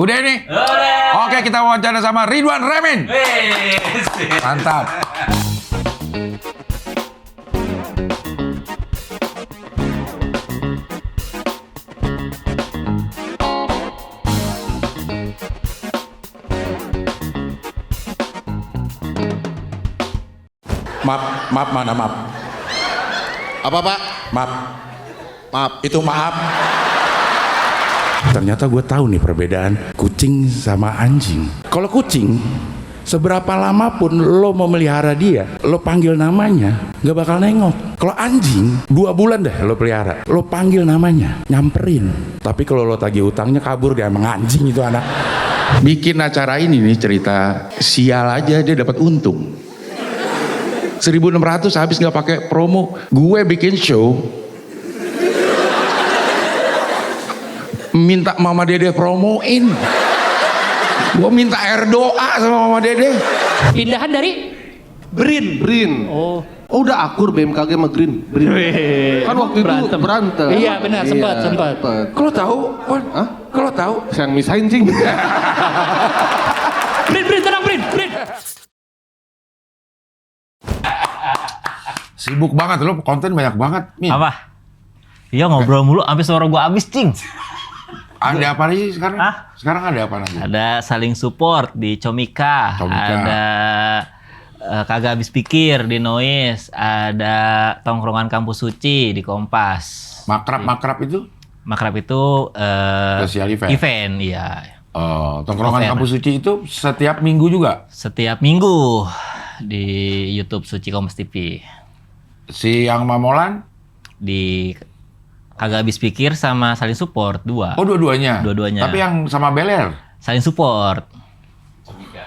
Udah ini? Udah. Oke, kita wawancara sama Ridwan Remin. Mantap. Maaf, mana maaf? Apa Pak? Maaf. Maaf. Itu maaf. Ternyata gue tahu nih perbedaan kucing sama anjing. Kalau kucing, seberapa lama pun lo memelihara dia, lo panggil namanya, nggak bakal nengok. Kalau anjing, 2 bulan deh lo pelihara, lo panggil namanya, nyamperin. Tapi kalau lo tagih utangnya kabur, dia emang anjing itu anak. Bikin acara ini nih cerita, sial aja dia dapat untung. 1.600 habis nggak pakai promo. Gue bikin show, minta Mama Dede promoin. Gue minta air doa sama Mama Dede. Pindahan dari Brin. Oh, Udah akur BMKG sama Brin. Kan waktu itu berantem. Iya, benar, sempat. Kalau tahu, Wan? Hah? Kalau tahu, Saya yang misahin cing. Brin, tenang Brin. sibuk banget lo, konten banyak banget. Min. Apa? Iya ngobrol mulu, sampai suara gua habis, Cing. Ada apa nih sekarang? Hah? Sekarang ada apa lagi? Ada saling support di Comika. Ada kagak habis pikir di Noise. Ada tongkrongan kampus suci di Kompas. Makrab itu? Makrab itu Special event. Event, iya. Tongkrongan Event. kampus suci itu setiap minggu juga? Setiap minggu di YouTube Suci Kompas TV. Si yang Mamolan? Di kagak habis pikir sama saling support 2. Oh, dua-duanya? Dua-duanya. Tapi yang sama Beler? Saling support. Comika.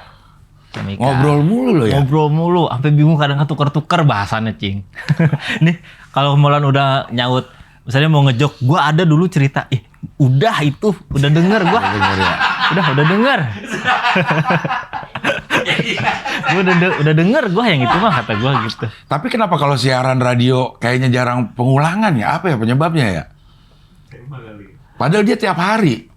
Ngobrol mulu lo ya? Ngobrol mulu, sampai bingung kadang ketuker-tuker bahasannya, Cing. Nih, kalau Molan udah nyaut, misalnya mau ngejok, gua ada dulu cerita, udah denger gua. Udah denger. Gua udah denger gua yang itu mah, kata gua gitu. Tapi kenapa kalau siaran radio kayaknya jarang pengulangan ya? Apa ya penyebabnya ya? Padahal dia tiap hari.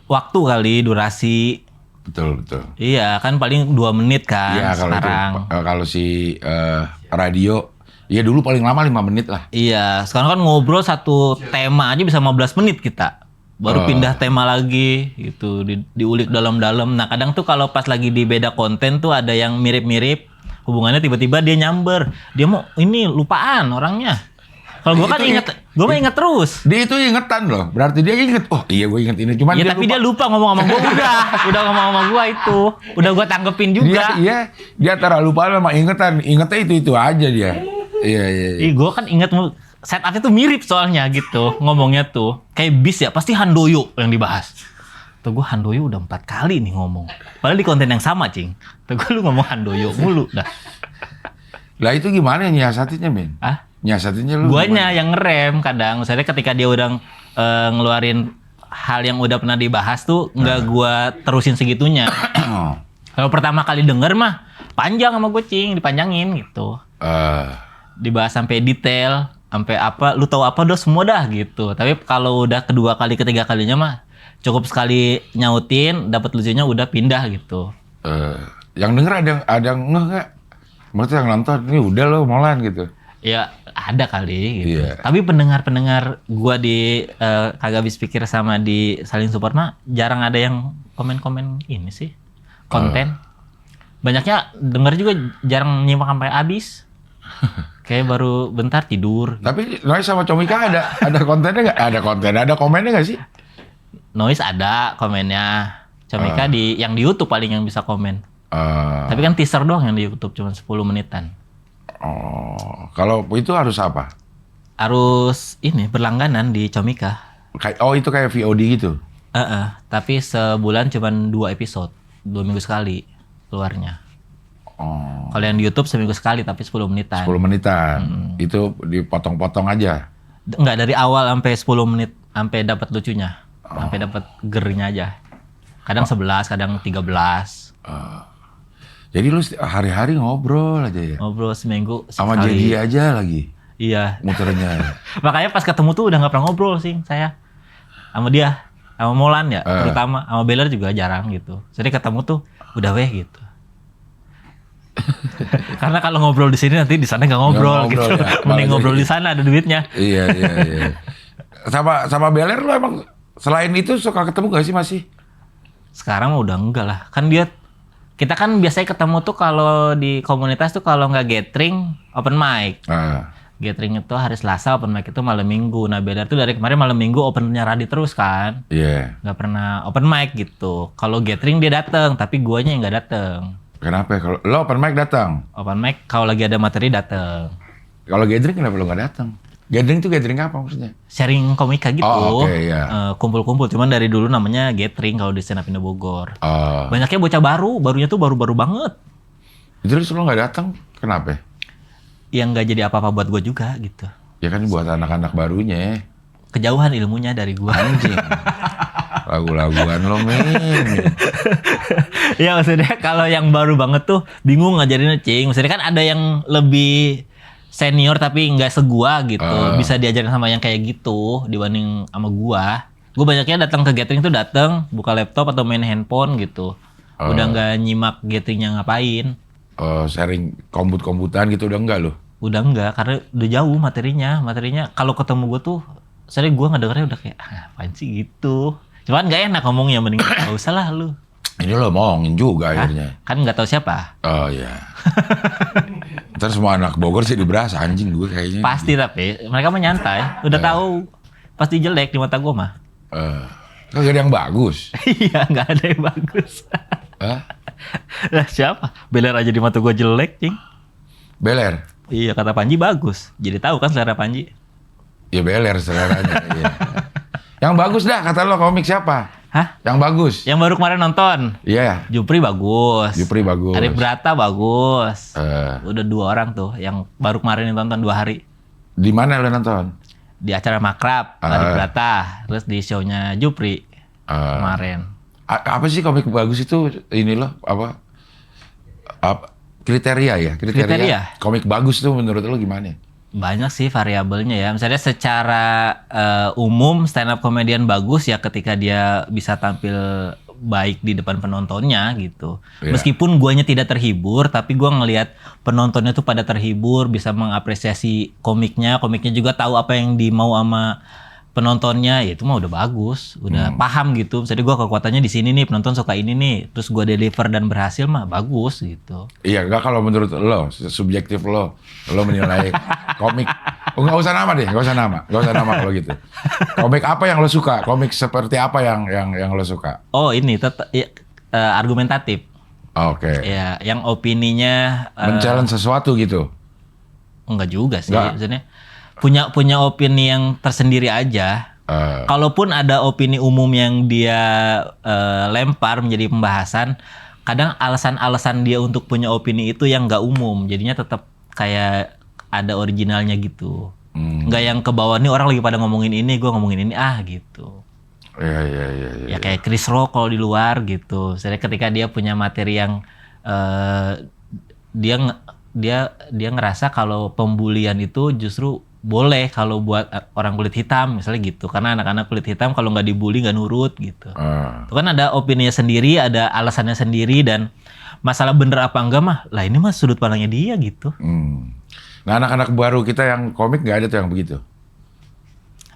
Waktu kali, durasi. Betul. Iya, kan paling 2 menit kan Iya, kalau sekarang. itu kalau si radio, ya dulu paling lama 5 menit lah. Iya, sekarang kan ngobrol satu tema aja bisa 15 menit kita. Baru pindah tema lagi gitu, diulik dalam-dalam. Nah, kadang tuh kalau pas lagi di beda konten tuh ada yang mirip-mirip hubungannya, tiba-tiba dia nyamber. Dia mau ini lupaan orangnya. Kalau gua kan gua mah inget terus. Dia itu ingetan loh, berarti dia inget. Oh iya, gue inget ini. Cuman Ya tapi dia lupa ngomong sama gua udah ngomong sama gua itu. Udah gua tanggepin juga. Dia antara lupa sama ingetan. Ingetnya itu aja dia. Iya. Gua kan inget setup-nya tuh mirip soalnya gitu. Ngomongnya tuh kayak bis ya, pasti Handoyo yang dibahas. Tuh gua Handoyo udah 4 kali nih ngomong. Padahal di konten yang sama, Cing. Tuh gua lu ngomong Handoyo mulu dah. Lah itu gimana nyiasatinnya, Min? Nyiasatinnya lu Guanya yang ngerem kadang. Misalnya ketika dia udah ngeluarin hal yang udah pernah dibahas tuh nggak gua terusin segitunya. Kalau pertama kali denger mah panjang sama gue, Cing, dipanjangin gitu. Dibahas sampai detail, sampai apa, lu tahu apa udah semua dah gitu. Tapi kalau udah kedua kali, ketiga kalinya mah cukup sekali nyautin, dapat lucunya udah pindah gitu. Yang denger ada ngeh nggak? Maksudnya yang nonton ini udah lo Molan gitu. Ya ada kali gitu. Iya. Tapi pendengar gua di kagak habis pikir sama di saling support mah jarang ada yang komen-komen ini sih. Konten. Banyaknya denger juga jarang nyimak sampai habis. Kayak baru bentar tidur. Tapi Noise sama Comika ada kontennya nggak? Ada komennya nggak sih? Noise ada komennya. Comika yang di YouTube paling yang bisa komen. Tapi kan teaser doang yang di YouTube cuma 10 menitan. Kalau itu harus apa? Harus ini berlangganan di Comika. Itu kayak VOD gitu? Tapi sebulan cuma 2 episode. 2 minggu sekali keluarnya. Kalau yang di YouTube seminggu sekali tapi 10 menitan. 10 menitan. Itu dipotong-potong aja? Enggak, dari awal sampai 10 menit sampai dapat lucunya. Sampai dapat gernya aja. Kadang 11, kadang 13. Jadi lu hari-hari ngobrol aja ya? Ngobrol seminggu sama sekali. Jadi aja lagi? Iya. Muternya. Makanya pas ketemu tuh udah gak pernah ngobrol sih saya sama dia. sama Molan ya, terutama sama Beler juga jarang gitu. Jadi ketemu tuh udah weh gitu. Karena kalau ngobrol di sini nanti di sana nggak ngobrol gitu. Ya. Mending ngobrol di sana ada duitnya. Iya. Sama Beler lu emang selain itu suka ketemu gak sih masih? Sekarang mah udah enggak lah. Kan kita kan biasanya ketemu tuh kalau di komunitas tuh kalau nggak gathering open mic. Gathering itu hari Selasa, open mic itu malam Minggu. Nah Beler tuh dari kemarin malam Minggu opennya Radit terus kan. Iya. Nggak pernah open mic gitu. Kalau gathering dia dateng, tapi guanya yang nggak dateng. Kenapa? Kalau lo open mic datang. Open mic kalau lagi ada materi dateng. Kalau gathering kenapa lo nggak datang? Gathering tuh gathering apa maksudnya? Sharing komika gitu. Oh, oke, iya. Kumpul-kumpul. Cuman dari dulu namanya gathering kalau di stand up Indo Bogor. Oh. Banyaknya bocah barunya tuh baru-baru banget. Terus lo nggak datang? Kenapa? Yang nggak jadi apa-apa buat gue juga gitu. Ya kan buat anak-anak barunya. Kejauhan ilmunya dari gue. Anjing. Lagu-laguan lo men. Ya maksudnya kalau yang baru banget tuh bingung ngajarinnya cing. Maksudnya kan ada yang lebih senior tapi nggak segua gitu. Bisa diajarin sama yang kayak gitu dibanding sama gua. Gua banyaknya datang ke gathering tuh buka laptop atau main handphone gitu. Udah nggak nyimak gatheringnya ngapain. Sharing komputan gitu udah enggak lo? Udah enggak karena udah jauh materinya. Kalau ketemu gua tuh sering gua ngedengernya udah kayak apaan sih gitu. Cuman nggak enak ngomongnya, mending nggak usah lah lu. Ini lo omongin juga akhirnya. Kan nggak tahu siapa. Oh iya. Ntar semua anak Bogor sih diberas anjing gue kayaknya. Pasti tapi mereka mah nyantai. Udah tahu pasti jelek di mata gue mah. Kagak ada yang bagus. Iya nggak ada yang bagus. Lah siapa? Beler aja di mata gue jelek cing. Beler? Iya kata Panji bagus. Jadi tahu kan selera Panji. Ya Beler seleranya. Iya. Yang bagus dah kata lo komik siapa? Hah? Yang bagus? Yang baru kemarin nonton? Iya. Jupri bagus. Arif Brata bagus. Udah 2 orang tuh yang baru kemarin nonton 2 hari. Di mana lo nonton? Di acara Makrab, Arif Brata. Terus di show-nya Jupri kemarin. Apa sih komik bagus itu? Ini loh apa kriteria ya? Kriteria. Komik bagus tuh menurut lo gimana? Banyak sih variabelnya ya. Misalnya secara umum stand up komedian bagus ya ketika dia bisa tampil baik di depan penontonnya gitu. Yeah. Meskipun guanya tidak terhibur, tapi gua ngelihat penontonnya tuh pada terhibur, bisa mengapresiasi komiknya juga tahu apa yang dimau sama penontonnya, ya itu mah udah bagus, udah paham gitu. Misalnya gua kekuatannya di sini nih, penonton suka ini nih, terus gua deliver dan berhasil mah bagus gitu. Iya, enggak kalau menurut lo, subjektif lo menilai komik. Oh, nggak usah nama kalau gitu. Komik apa yang lo suka? Komik seperti apa yang lo suka? Oh ini argumentatif. Oke. Ya, yang opininya men-challenge sesuatu gitu. Enggak juga sih, maksudnya punya opini yang tersendiri aja. Kalaupun ada opini umum yang dia lempar menjadi pembahasan, kadang alasan-alasan dia untuk punya opini itu yang nggak umum, jadinya tetap kayak ada originalnya gitu. Nggak yang ke bawah nih orang lagi pada ngomongin ini, gue ngomongin ini gitu. Iya. Ya kayak Chris Rock kalau di luar gitu. Jadi ketika dia punya materi yang dia ngerasa kalau pembulian itu justru boleh kalau buat orang kulit hitam misalnya gitu, karena anak-anak kulit hitam kalau nggak dibully nggak nurut gitu. Itu kan ada opininya sendiri, ada alasannya sendiri, dan masalah bener apa enggak mah lah ini mah sudut pandangnya dia gitu. Nah anak-anak baru kita yang komik nggak ada tuh yang begitu?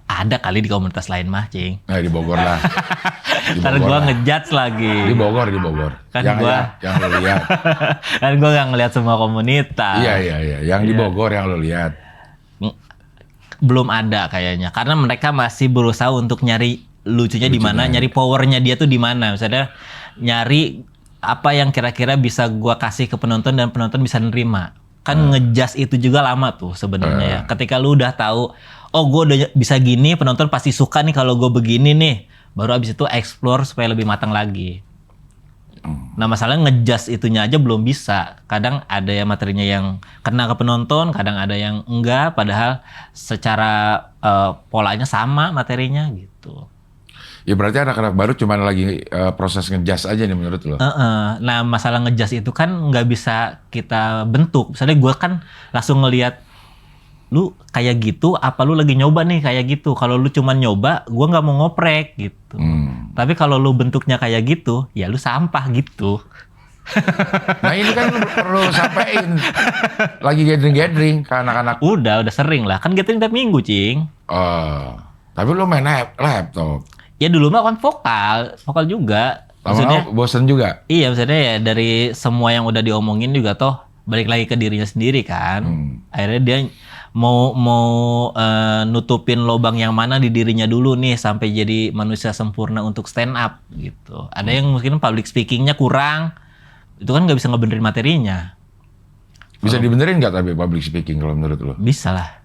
Ada kali di komunitas lain mah cing. Nah di Bogor lah. Ntar gue ngejudge lagi. Di Bogor. Kan yang lo lihat. Kan gue nggak ngeliat semua komunitas. Iya. Yang di Bogor yang lo lihat. Belum ada kayaknya, karena mereka masih berusaha untuk nyari lucunya di mana, nyari powernya dia tuh di mana. Misalnya nyari apa yang kira-kira bisa gua kasih ke penonton dan penonton bisa nerima. Kan ngejudge itu juga lama tuh sebenarnya ya. Ketika lu udah tahu, oh gua udah bisa gini, penonton pasti suka nih kalau gua begini nih. Baru abis itu explore supaya lebih matang lagi. Nah masalahnya ngejudge itunya aja belum bisa. Kadang ada ya materinya yang kena ke penonton, kadang ada yang enggak, padahal secara polanya sama materinya gitu. Ya berarti anak-anak baru cuma lagi proses ngejudge aja nih menurut lo? Nah masalah ngejudge itu kan nggak bisa kita bentuk. Misalnya gue kan langsung ngelihat lu kayak gitu apa lu lagi nyoba nih kayak gitu. Kalau lu cuman nyoba, gua nggak mau ngoprek gitu. Tapi kalau lu bentuknya kayak gitu, ya lu sampah gitu. Nah ini kan lu perlu sampein lagi gathering ke anak-anak. Udah sering lah. Kan gathering tiap minggu, Cing. Tapi lu main laptop. Ya dulu mah kan vokal juga. Maksudnya Lama-lama bosen juga. iya, maksudnya ya dari semua yang udah diomongin juga toh balik lagi ke dirinya sendiri kan. Akhirnya dia mau nutupin lobang yang mana di dirinya dulu nih sampai jadi manusia sempurna untuk stand up gitu. Ada yang mungkin public speakingnya kurang, itu kan nggak bisa ngebenerin materinya. Bisa dibenerin nggak tapi public speaking kalau menurut lu? Bisa lah.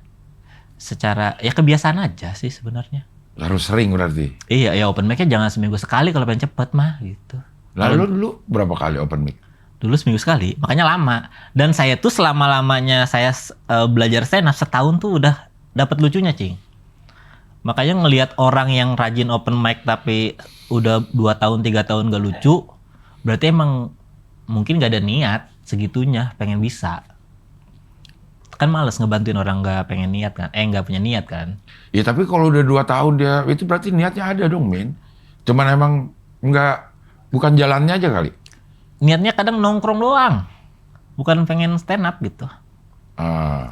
Secara ya kebiasaan aja sih sebenarnya. Harus sering berarti. Iya, ya open mic-nya jangan seminggu sekali kalau pengen cepet mah gitu. Lalu dulu berapa kali open mic? Dulu seminggu sekali, makanya lama. Dan saya tuh selama-lamanya saya belajar stand up setahun tuh udah dapat lucunya, Cing. Makanya ngelihat orang yang rajin open mic tapi udah 2 tahun, 3 tahun gak lucu, berarti emang mungkin gak ada niat segitunya pengen bisa. Kan males ngebantuin orang gak pengen niat kan, gak punya niat kan. Ya tapi kalau udah 2 tahun dia, itu berarti niatnya ada dong, Min. Cuman emang bukan jalannya aja kali. Niatnya kadang nongkrong doang, bukan pengen stand up gitu.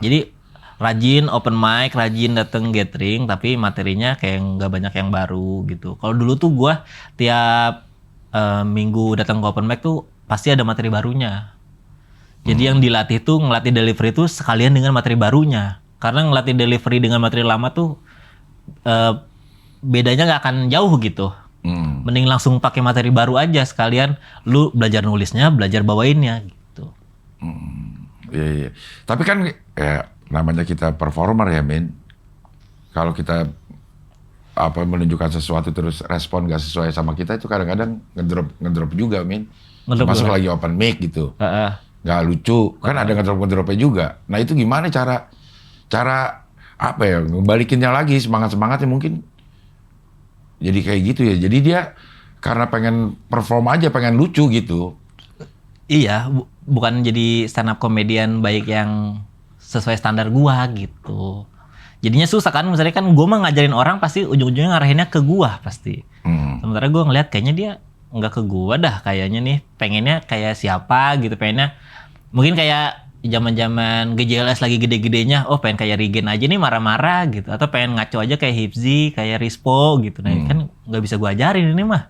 Jadi rajin open mic, rajin dateng gathering, tapi materinya kayak nggak banyak yang baru gitu. Kalau dulu tuh gue tiap minggu datang ke open mic tuh pasti ada materi barunya. Jadi yang dilatih tuh ngelatih delivery tuh sekalian dengan materi barunya. Karena ngelatih delivery dengan materi lama tuh bedanya nggak akan jauh gitu. Mending langsung pakai materi baru aja sekalian lu belajar nulisnya, belajar bawainnya gitu. Iya. Tapi kan ya namanya kita performer ya, Min. Kalau kita menunjukkan sesuatu terus respon gak sesuai sama kita itu kadang-kadang ngedrop juga, Min. Masuk lagi open mic gitu. Gak lucu, kan ada ngedropnya juga. Nah itu gimana cara apa ya, ngebalikinnya lagi semangatnya mungkin jadi kayak gitu ya. Jadi dia karena pengen perform aja, pengen lucu gitu. Iya, bukan jadi stand up komedian baik yang sesuai standar gua gitu. Jadinya susah kan, misalnya kan gua mah ngajarin orang pasti ujung-ujungnya ngarahinnya ke gua pasti. Sementara gua ngeliat kayaknya dia nggak ke gua dah, kayaknya nih pengennya kayak siapa gitu, pengennya mungkin kayak zaman-zaman GJLS lagi gede-gedenya, oh pengen kayak Regen aja nih marah-marah gitu, atau pengen ngaco aja kayak Hipzi, kayak Rispo gitu. Nah kan nggak bisa gua ajarin ini mah.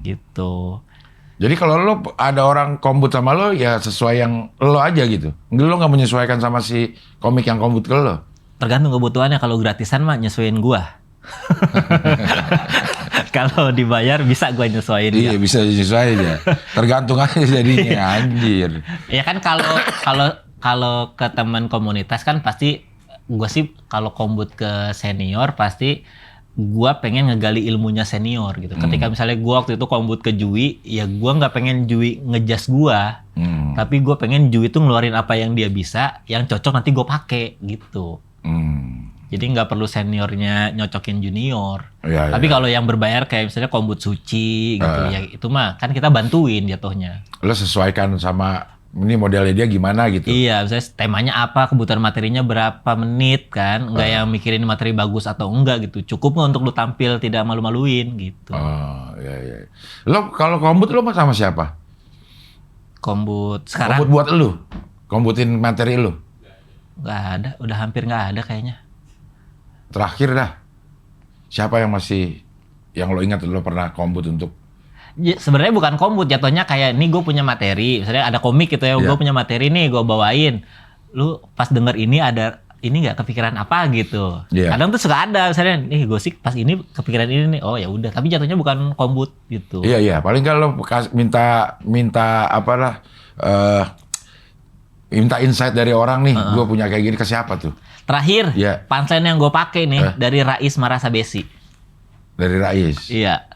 Gitu. Jadi kalau lo ada orang kombut sama lo ya sesuai yang lo aja gitu. Lo nggak menyesuaikan sama si komik yang kombut ke lo. Tergantung kebutuhannya. Kalau gratisan mah nyesuaiin gua. Kalau dibayar bisa gua nyesuaiin. Iya, bisa nyesuaiin ya. Tergantung aja jadinya, anjir. Ya kan kalau ke teman komunitas kan pasti gua sih kalau kombut ke senior pasti gua pengen ngegali ilmunya senior gitu. Ketika misalnya gua waktu itu kombut ke Jui, ya gua nggak pengen Jui ngejas gua, tapi gua pengen Jui itu ngeluarin apa yang dia bisa, yang cocok nanti gua pakai gitu. Jadi nggak perlu seniornya nyocokin junior. Ya, tapi ya. kalau yang berbayar kayak misalnya kombut suci gitu, ya itu mah kan kita bantuin jatuhnya. Lo sesuaikan sama ini modelnya dia gimana gitu. Iya, misalnya temanya apa, kebutuhan materinya berapa menit kan, nggak yang mikirin materi bagus atau enggak gitu. Cukup nggak untuk lu tampil tidak malu-maluin gitu. Iya. Lo kalau kombut lo sama siapa? Kombut sekarang Kombut buat lo? Kombutin materi lo? nggak ada, udah hampir nggak ada kayaknya. Terakhir dah. Siapa yang lo ingat lo pernah kombut untuk? Sebenarnya bukan kombut, jatuhnya kayak nih gue punya materi, misalnya ada komik gitu ya, gue punya materi nih gue bawain, lu pas denger ini ada ini nggak kepikiran apa gitu. Kadang tuh suka ada misalnya nih gue sih pas ini kepikiran ini nih, oh ya udah, tapi jatuhnya bukan kombut gitu. Iya, paling kan lo minta apalah minta insight dari orang nih, gue punya kayak gini ke siapa tuh? Terakhir punchline yang gue pakai nih dari Rais Marasa Besi. Dari Rais. Iya.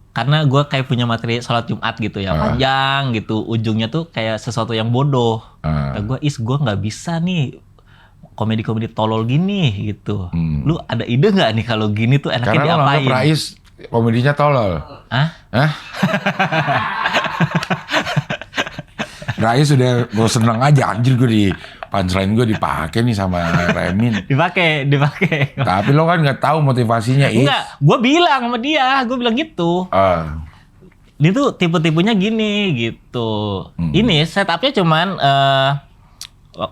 Karena gue kayak punya materi sholat Jumat gitu ya, panjang gitu, ujungnya tuh kayak sesuatu yang bodoh. Nah, gue nggak bisa nih komedi-komedi tolol gini gitu. Lu ada ide nggak nih kalau gini tuh enaknya diapain? Karena lo Rais komedinya tolol. Hah? Rais sudah gue seneng aja anjir gue di punchline gue dipakai nih sama Remin. Dipakai. Tapi lo kan nggak tahu motivasinya. Enggak, gue bilang sama dia, gue bilang gitu. Ini tuh tipe-tipenya gini gitu. Ini setupnya cuman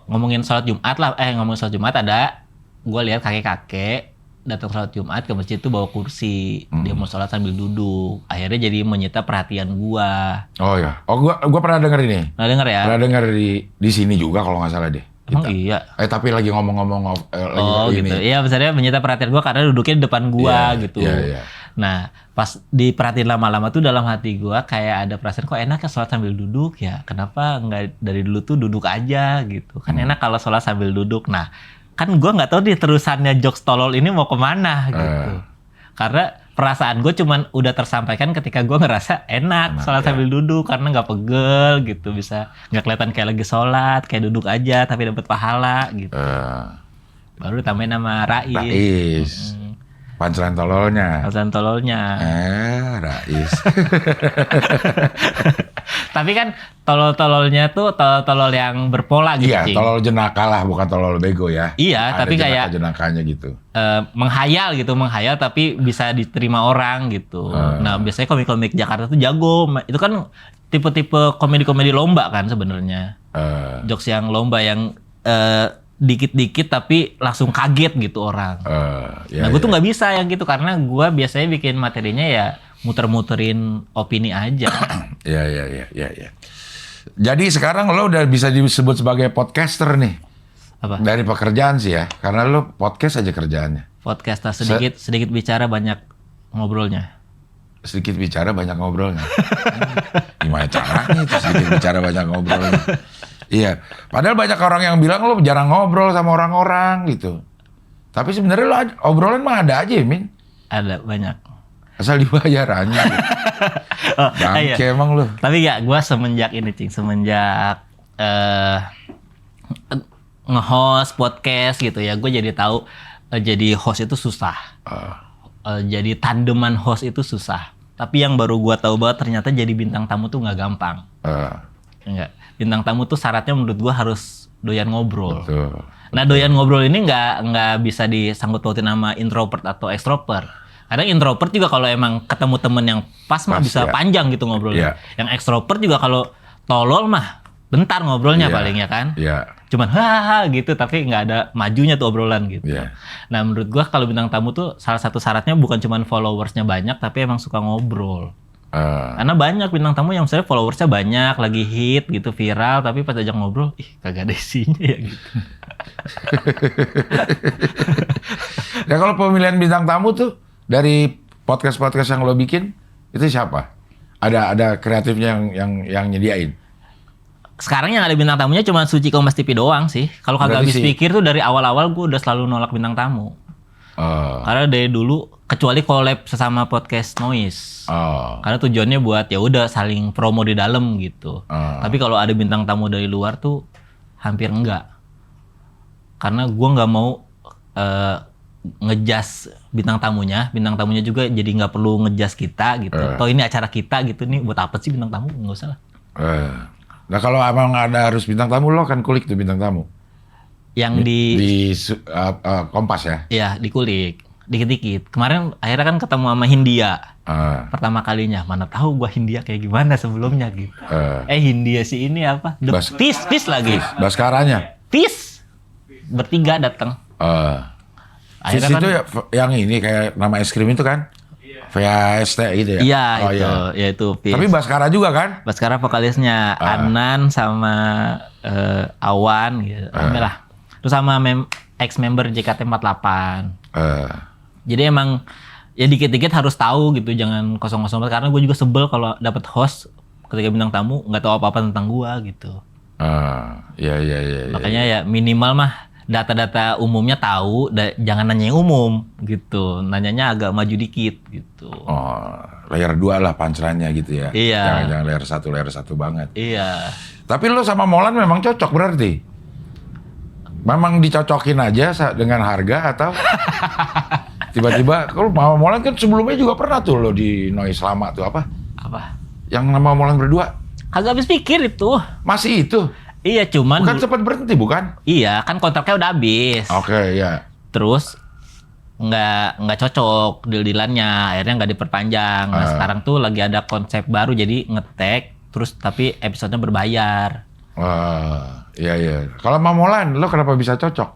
ngomongin sholat Jumat lah. Ngomongin sholat Jumat ada, gue lihat kakek-kakek datang sholat Jumat ke masjid tuh bawa kursi. Dia mau sholat sambil duduk. Akhirnya jadi menyita perhatian gue. Oh ya, gue pernah denger ini. Pernah denger ya? Pernah denger di sini juga kalau nggak salah deh. Emang iya. Tapi lagi ngomong-ngomong lagi gitu. ini. Iya, misalnya menyita perhatian gue karena duduknya di depan gue gitu. Iya. Nah, pas diperhatiin lama-lama tuh dalam hati gue kayak ada perasaan kok enak ya sholat sambil duduk ya. Kenapa nggak dari dulu tuh duduk aja gitu. Kan enak kalau sholat sambil duduk. Nah, kan gue nggak tahu nih terusannya jokes tolol ini mau kemana gitu. Karena perasaan gue cuman udah tersampaikan ketika gue ngerasa enak sholat sambil duduk karena nggak pegel gitu, bisa nggak kelihatan kayak lagi sholat, kayak duduk aja tapi dapat pahala gitu. Baru ditambahin nama Rais. Punchline tololnya. Punchline tololnya. Rais. Tapi kan tolol-tololnya tuh tolol yang berpola gitu. Iya, tolol jenaka lah, bukan tolol bego ya. Iya, ada tapi kayak jenakanya gitu. menghayal tapi bisa diterima orang gitu. Nah, biasanya komik-komik Jakarta tuh jago. Itu kan tipe-tipe komedi-komedi lomba kan sebenarnya. Jokes yang lomba yang dikit-dikit tapi langsung kaget gitu orang. Nah, gue tuh nggak bisa yang gitu karena gue biasanya bikin materinya ya muter-muterin opini aja. Iya. Jadi sekarang lo udah bisa disebut sebagai podcaster nih. Apa? Dari pekerjaan sih ya, karena lo podcast aja kerjaannya. Podcaster sedikit bicara banyak ngobrolnya. Sedikit bicara banyak ngobrolnya. Gimana caranya itu sedikit bicara banyak ngobrolnya? Iya, padahal banyak orang yang bilang lo jarang ngobrol sama orang-orang gitu. Tapi sebenarnya lo obrolan mah ada aja ya, Min. Ada banyak. Asal dibayar aja. Gitu. Bangke emang lo. Tapi ya, gue semenjak nge-host podcast gitu ya, gue jadi tahu jadi host itu susah. Jadi tandeman host itu susah. Tapi yang baru gue tahu banget ternyata jadi bintang tamu tuh nggak gampang. Enggak. Bintang tamu tuh syaratnya menurut gua harus doyan ngobrol. Betul. Nah, doyan ngobrol ini nggak bisa disangkut pautin sama introvert atau extrovert. Kadang introvert juga kalau emang ketemu temen yang pas mah bisa panjang gitu ngobrolnya. Yang extrovert juga kalau tolol mah bentar ngobrolnya paling ya kan. Cuman hahaha gitu tapi nggak ada majunya tuh obrolan gitu. Nah, menurut gua kalau bintang tamu tuh salah satu syaratnya bukan cuman followersnya banyak tapi emang suka ngobrol. Karena banyak bintang tamu yang misalnya followersnya banyak, lagi hit gitu, viral, tapi pas ajak ngobrol, kagak ada isinya ya gitu. Ya kalau pemilihan bintang tamu tuh dari podcast-podcast yang lo bikin, itu siapa? Ada kreatifnya yang nyediain? Sekarang yang ada bintang tamunya cuma Suci Kompas TV doang sih. Kalau kagak habis pikir tuh dari awal-awal gue udah selalu nolak bintang tamu. Karena dari dulu kecuali collab sesama podcast Noise. Karena tujuannya buat ya udah saling promo di dalam gitu. Tapi kalau ada bintang tamu dari luar tuh hampir enggak. Karena gue nggak mau ngejas bintang tamunya juga jadi nggak perlu ngejas kita gitu. Toh ini acara kita gitu nih, buat apa sih bintang tamu? Nggak usah lah. Nah kalau emang ada harus bintang tamu, lo kan kulik tuh bintang tamu. Yang di Kompas ya? Iya, dikulik. Dikit-dikit. Kemarin akhirnya kan ketemu sama Hindia. Pertama kalinya. Mana tahu gua Hindia kayak gimana sebelumnya gitu. Hindia si ini apa? Fis lagi. Baskaranya? Fis. Bertiga datang. Fis itu kan, yang ini kayak nama es krim itu kan? VAST gitu ya? Iya, ya itu Fis. Tapi Baskara juga kan? Baskara vokalisnya Anan sama Awan gitu. Rame lah. Terus sama ex-member JKT48. Jadi emang ya dikit-dikit harus tahu gitu, jangan kosong-kosong banget. Karena gue juga sebel kalau dapet host ketika bintang tamu nggak tahu apa-apa tentang gue gitu. Iya. Makanya ya minimal mah data-data umumnya tahu, jangan nanya yang umum gitu. Nanyanya agak maju dikit gitu. Layer 2 lah punchline-nya gitu ya. Iya. Jangan layer 1 banget. Iya. Tapi lo sama Molan memang cocok berarti? Memang dicocokin aja dengan harga atau tiba-tiba kalau Mama Molan kan sebelumnya juga pernah tuh lo di Noise lama tuh apa? Apa? Yang nama Molan berdua? Kagak habis pikir itu. Masih itu? Iya, cuman Bukan sempat berhenti, bukan? iya, kan kontraknya udah habis. Oke, ya. Terus nggak cocok deal-dealannya, akhirnya nggak diperpanjang. Nah, sekarang tuh lagi ada konsep baru, jadi nge-tag terus tapi episodenya berbayar. Iya. Kalau Mamolan, lo kenapa bisa cocok?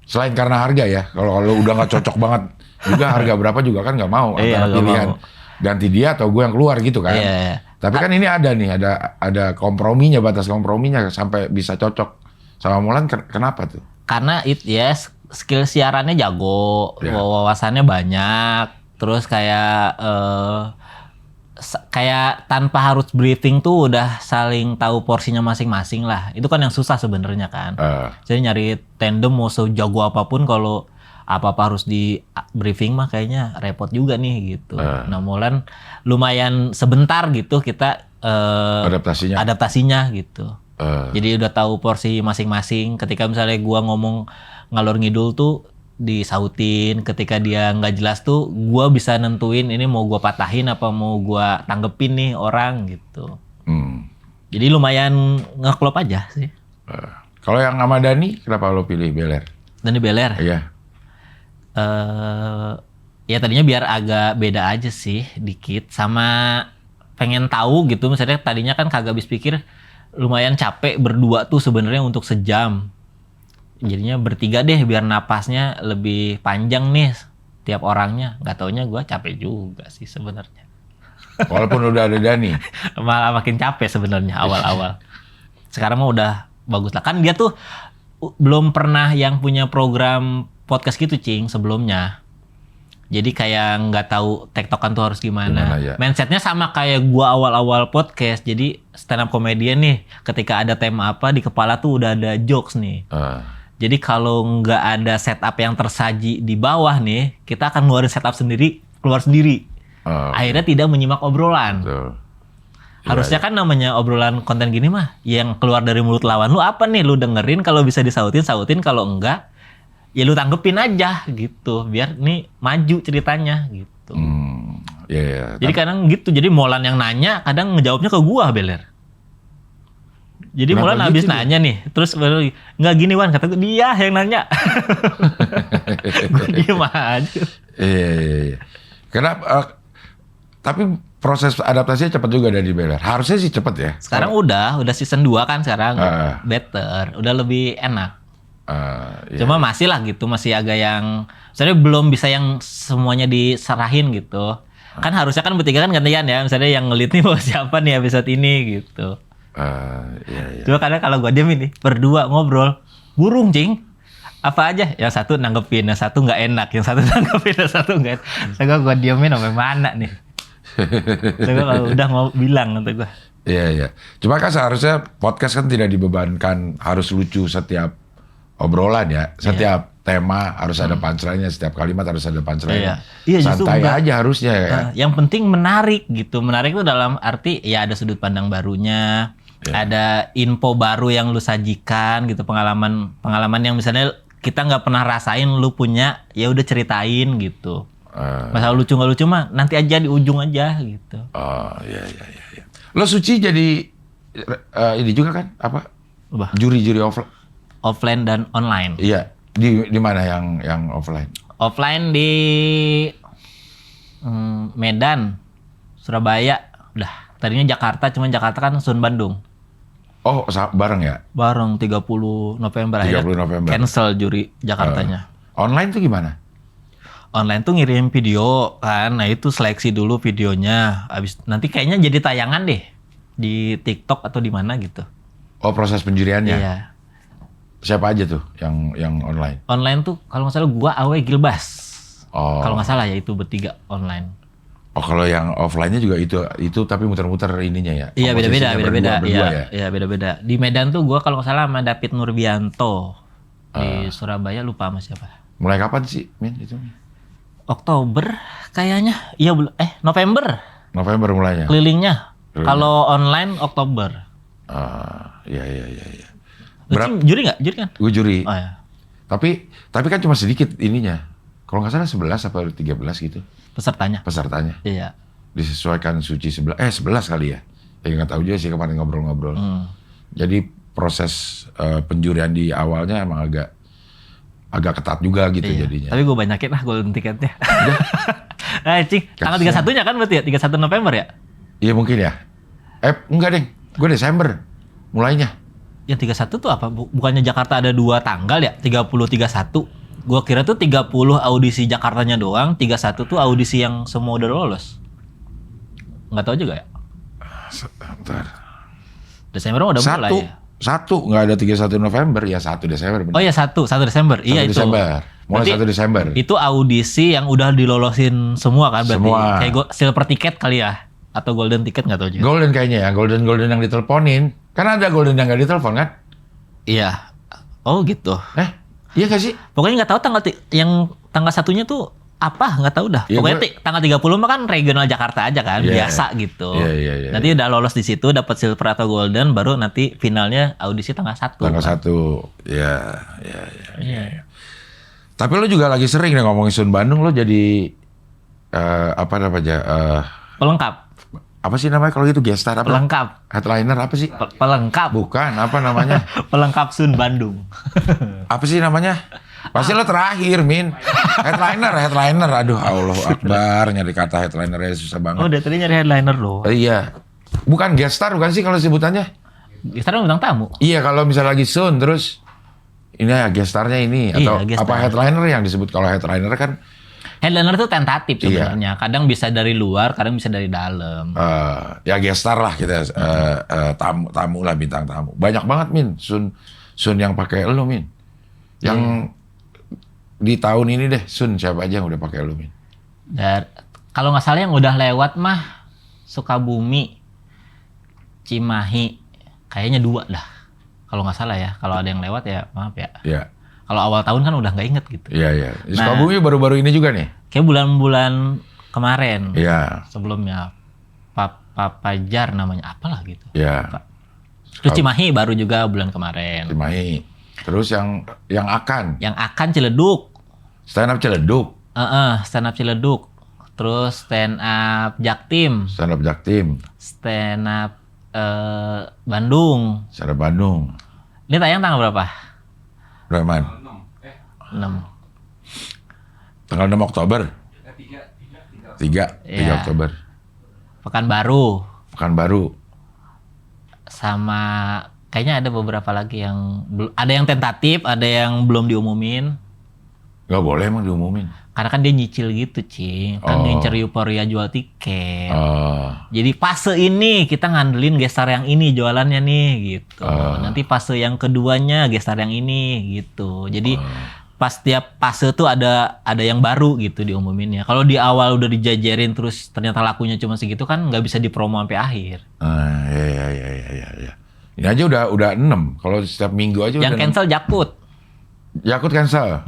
Selain karena harga ya. Kalau lo udah nggak cocok banget juga, harga berapa juga kan nggak mau. Iya, Antara nggak pilihan mau. ganti dia atau gue yang keluar gitu kan. Iya. Tapi kan ini ada nih, ada komprominya, batas komprominya sampai bisa cocok sama Molan. Kenapa tuh? Karena skill siarannya jago, Ya. wawasannya banyak, terus kayak kayak tanpa harus briefing tuh udah saling tahu porsinya masing-masing lah. Itu kan yang susah sebenarnya kan. Jadi nyari tandem mau sejago apapun kalau apa-apa harus di briefing mah kayaknya repot juga nih gitu. Nah, Molan lumayan sebentar gitu kita adaptasinya gitu. Jadi udah tahu porsi masing-masing. Ketika misalnya gua ngomong ngalor ngidul tuh disautin, ketika dia nggak jelas tuh gua bisa nentuin ini mau gua patahin apa mau gua tanggepin nih orang gitu. Jadi lumayan ngeklop aja sih. Kalau yang sama Dani, kenapa lo pilih Beler? Dani Beler. Iya. Ya tadinya biar agak beda aja sih dikit, sama pengen tahu gitu. Misalnya tadinya kan kagak habis pikir, lumayan capek berdua tuh sebenarnya untuk sejam. Jadinya bertiga deh biar napasnya lebih panjang nih tiap orangnya. Gak taunya gue capek juga sih sebenarnya. Walaupun udah ada Dani. Malah makin capek sebenarnya awal-awal. Sekarang mah udah bagus lah. Kan dia tuh belum pernah yang punya program podcast gitu, Cing, sebelumnya. Jadi kayak nggak tahu tektokan tuh harus gimana. Ya? Mindsetnya sama kayak gua awal-awal podcast. Jadi stand up comedian nih, ketika ada tema apa di kepala tuh udah ada jokes nih. Jadi kalau nggak ada setup yang tersaji di bawah nih, kita akan ngeluarin setup sendiri, keluar sendiri. Akhirnya tidak menyimak obrolan. Betul. Harusnya kan namanya obrolan konten gini mah, yang keluar dari mulut lawan lu apa nih, lu dengerin, kalau bisa disautin, sautin, kalau enggak ya lu tanggepin aja gitu, biar nih maju ceritanya gitu. Jadi kadang gitu, jadi Molan yang nanya kadang ngejawabnya ke gua, Beler. Jadi Kenapa Molan gitu habis dia? nanya nih, terus baru nggak gini Wan, kata gua, dia yang nanya. Gua diem aja. Iya. Kenapa? Tapi proses adaptasinya cepat juga dari Beler. Harusnya sih cepat ya. Sekarang udah season 2 kan sekarang, better, udah lebih enak. Iya. Cuma masih lah gitu, masih agak yang misalnya belum bisa yang semuanya diserahin gitu. Kan harusnya kan bertiga kan gantian ya, misalnya yang ngelit nih mau siapa nih episode ini gitu. Iya. Cuma kadang kalau gua diam ini berdua ngobrol, burung, Cing. Apa aja, yang satu nanggepin, yang satu nggak enak, yang satu nanggepin, yang satu nggak enak. Saya gua diamin sampai mana nih? Saya kalau udah mau bilang untuk gua. Iya. Cuma kan seharusnya podcast kan tidak dibebankan harus lucu setiap obrolan ya. Setiap tema harus ada punchline-nya, setiap kalimat harus ada punchline-nya. Iya, justru santai enggak. aja harusnya ya. Yang penting menarik gitu. Menarik itu dalam arti ya ada sudut pandang barunya, ada info baru yang lu sajikan gitu, pengalaman yang misalnya kita nggak pernah rasain, lu punya, ya udah ceritain gitu. Masalah lucu nggak lucu mah nanti aja di ujung aja gitu. Iya. Lo Suci jadi ini juga kan apa? Apa? Juri Offline dan online. Iya. Di mana yang offline? Offline di Medan, Surabaya, udah. Tadinya Jakarta, cuman Jakarta kan Sun Bandung. Oh, bareng ya? Bareng 30 November 30 akhirnya November. cancel juri Jakartanya. Online tuh gimana? Online tuh ngirim video kan, nah itu seleksi dulu videonya. Abis nanti kayaknya jadi tayangan deh di TikTok atau di mana gitu. Oh, proses penjuriannya. Iya. Siapa aja tuh yang online? Online tuh kalau nggak salah gua Awe Gilbas. Oh. Kalau nggak salah ya itu bertiga online. Oh, kalau yang offline-nya juga itu tapi muter-muter ininya ya. Iya, beda-beda. Berdua ya. Iya, beda-beda. Di Medan tuh gua kalau nggak salah sama David Nurbianto. Di Surabaya lupa sama siapa. Mulai kapan sih, Min, itu? Oktober kayaknya. Iya, November November mulainya. kelilingnya. Kalau online Oktober. Iya. Lu Cing, juri nggak? Juri kan? Gue juri. Oh ya. Tapi kan cuma sedikit ininya. Kalau nggak salah 11 apa 13 gitu Pesertanya. pesertanya. Iya. Disesuaikan Suci 11 kali ya. Ya nggak tahu juga sih kemarin ngobrol-ngobrol. Jadi proses penjurian di awalnya emang agak ketat juga gitu Iya. jadinya. Tapi gue banyakin lah golden ticketnya. Cing, tanggal 31-nya kan berarti ya? 31 November ya? Iya mungkin ya. Enggak deh, gue Desember mulainya. Yang 31 tuh apa? Bukannya Jakarta ada 2 tanggal ya? 30, 31. Gua kira tuh 30 audisi Jakartanya doang, 31 tuh audisi yang semua udah lolos. Nggak tahu juga ya? Sebentar. Desember udah mulai ya? Satu, nggak ada 31 November, ya 1 Desember. Bener. Oh iya 1 Desember. 1 Iya itu. Desember. Mulai Berarti 1 Desember. Itu audisi yang udah dilolosin semua kan berarti? Semua. Kayak silver ticket kali ya? Atau golden ticket nggak tahu juga. Golden kayaknya ya, golden yang diteleponin. Kan ada golden yang nggak ditelepon kan? Iya. Oh gitu. Iya gak sih? Pokoknya nggak tahu yang tanggal satunya tuh apa, nggak tahu dah. Ya, Pokoknya tanggal 30 mah kan regional Jakarta aja kan, Iya. biasa gitu. Iya. Nanti udah lolos di situ, dapat silver atau golden, baru nanti finalnya audisi tanggal 1. Tanggal kan. 1. Iya. Iya. Tapi lo juga lagi sering nih ngomongin Sun Bandung, lo jadi apa namanya? Pelengkap. Apa sih namanya kalau gitu guest star apa? Pelengkap. Headliner apa sih? Pelengkap. Bukan, apa namanya? Pelengkap Sun Bandung. Apa sih namanya? Pasti lo terakhir, Min. Headliner. Aduh, Allah Akbar. Nyari kata headliner ya susah banget. Oh, dia tadi nyari headliner loh. Iya. Bukan guest star, bukan sih kalau sebutannya? Sekarang bintang tamu. Iya, kalau misalnya lagi Sun, terus ini ya guest starnya ini. Atau Iya, guest apa star. headliner yang disebut kalau headliner kan Headliner tuh tentatif Iya. sebenarnya. Kadang bisa dari luar, kadang bisa dari dalam. ya guest star lah kita. Tamu lah, bintang tamu. Banyak banget, Min. Sun yang pakai lo, Min. Yang di tahun ini deh, Sun siapa aja yang udah pakai lo, Min? Kalau nggak salah yang udah lewat mah Sukabumi, Cimahi, kayaknya 2 dah. Kalau nggak salah ya. Kalau ada yang lewat ya maaf ya. Iya. Kalau awal tahun kan udah nggak inget gitu. Iya. Sukabumi baru-baru ini juga nih. Kayak bulan-bulan kemarin. Iya. Sebelumnya Pajar namanya apalah gitu. Iya. Terus Cimahi baru juga bulan kemarin. Cimahi. Terus yang akan Yang akan Ciledug. stand up Ciledug, Stand up Ciledug. Terus stand up Jaktim. stand up Jaktim, Stand up Bandung. stand up Bandung. Ini tayang tanggal berapa? Rahman. 6. Tanggal 6 Oktober. 3 Iya. Oktober. Pekanbaru. Pekanbaru. Sama kayaknya ada beberapa lagi yang ada yang tentatif, ada yang belum diumumin. Gak boleh emang diumumin. Karena kan dia nyicil gitu, Cing. Kan ngincer euforia jual tiket. Jadi fase ini kita ngandelin gestar yang ini jualannya nih gitu. Nanti fase yang keduanya gestar yang ini gitu. Jadi pas tiap fase tuh ada yang baru gitu diumuminnya. Kalau di awal udah dijajarin terus ternyata lakunya cuma segitu kan nggak bisa dipromo sampai akhir. Iya. Ini aja udah 6. Kalau setiap minggu aja Yang udah cancel Jakut. 6. Yakut cancel.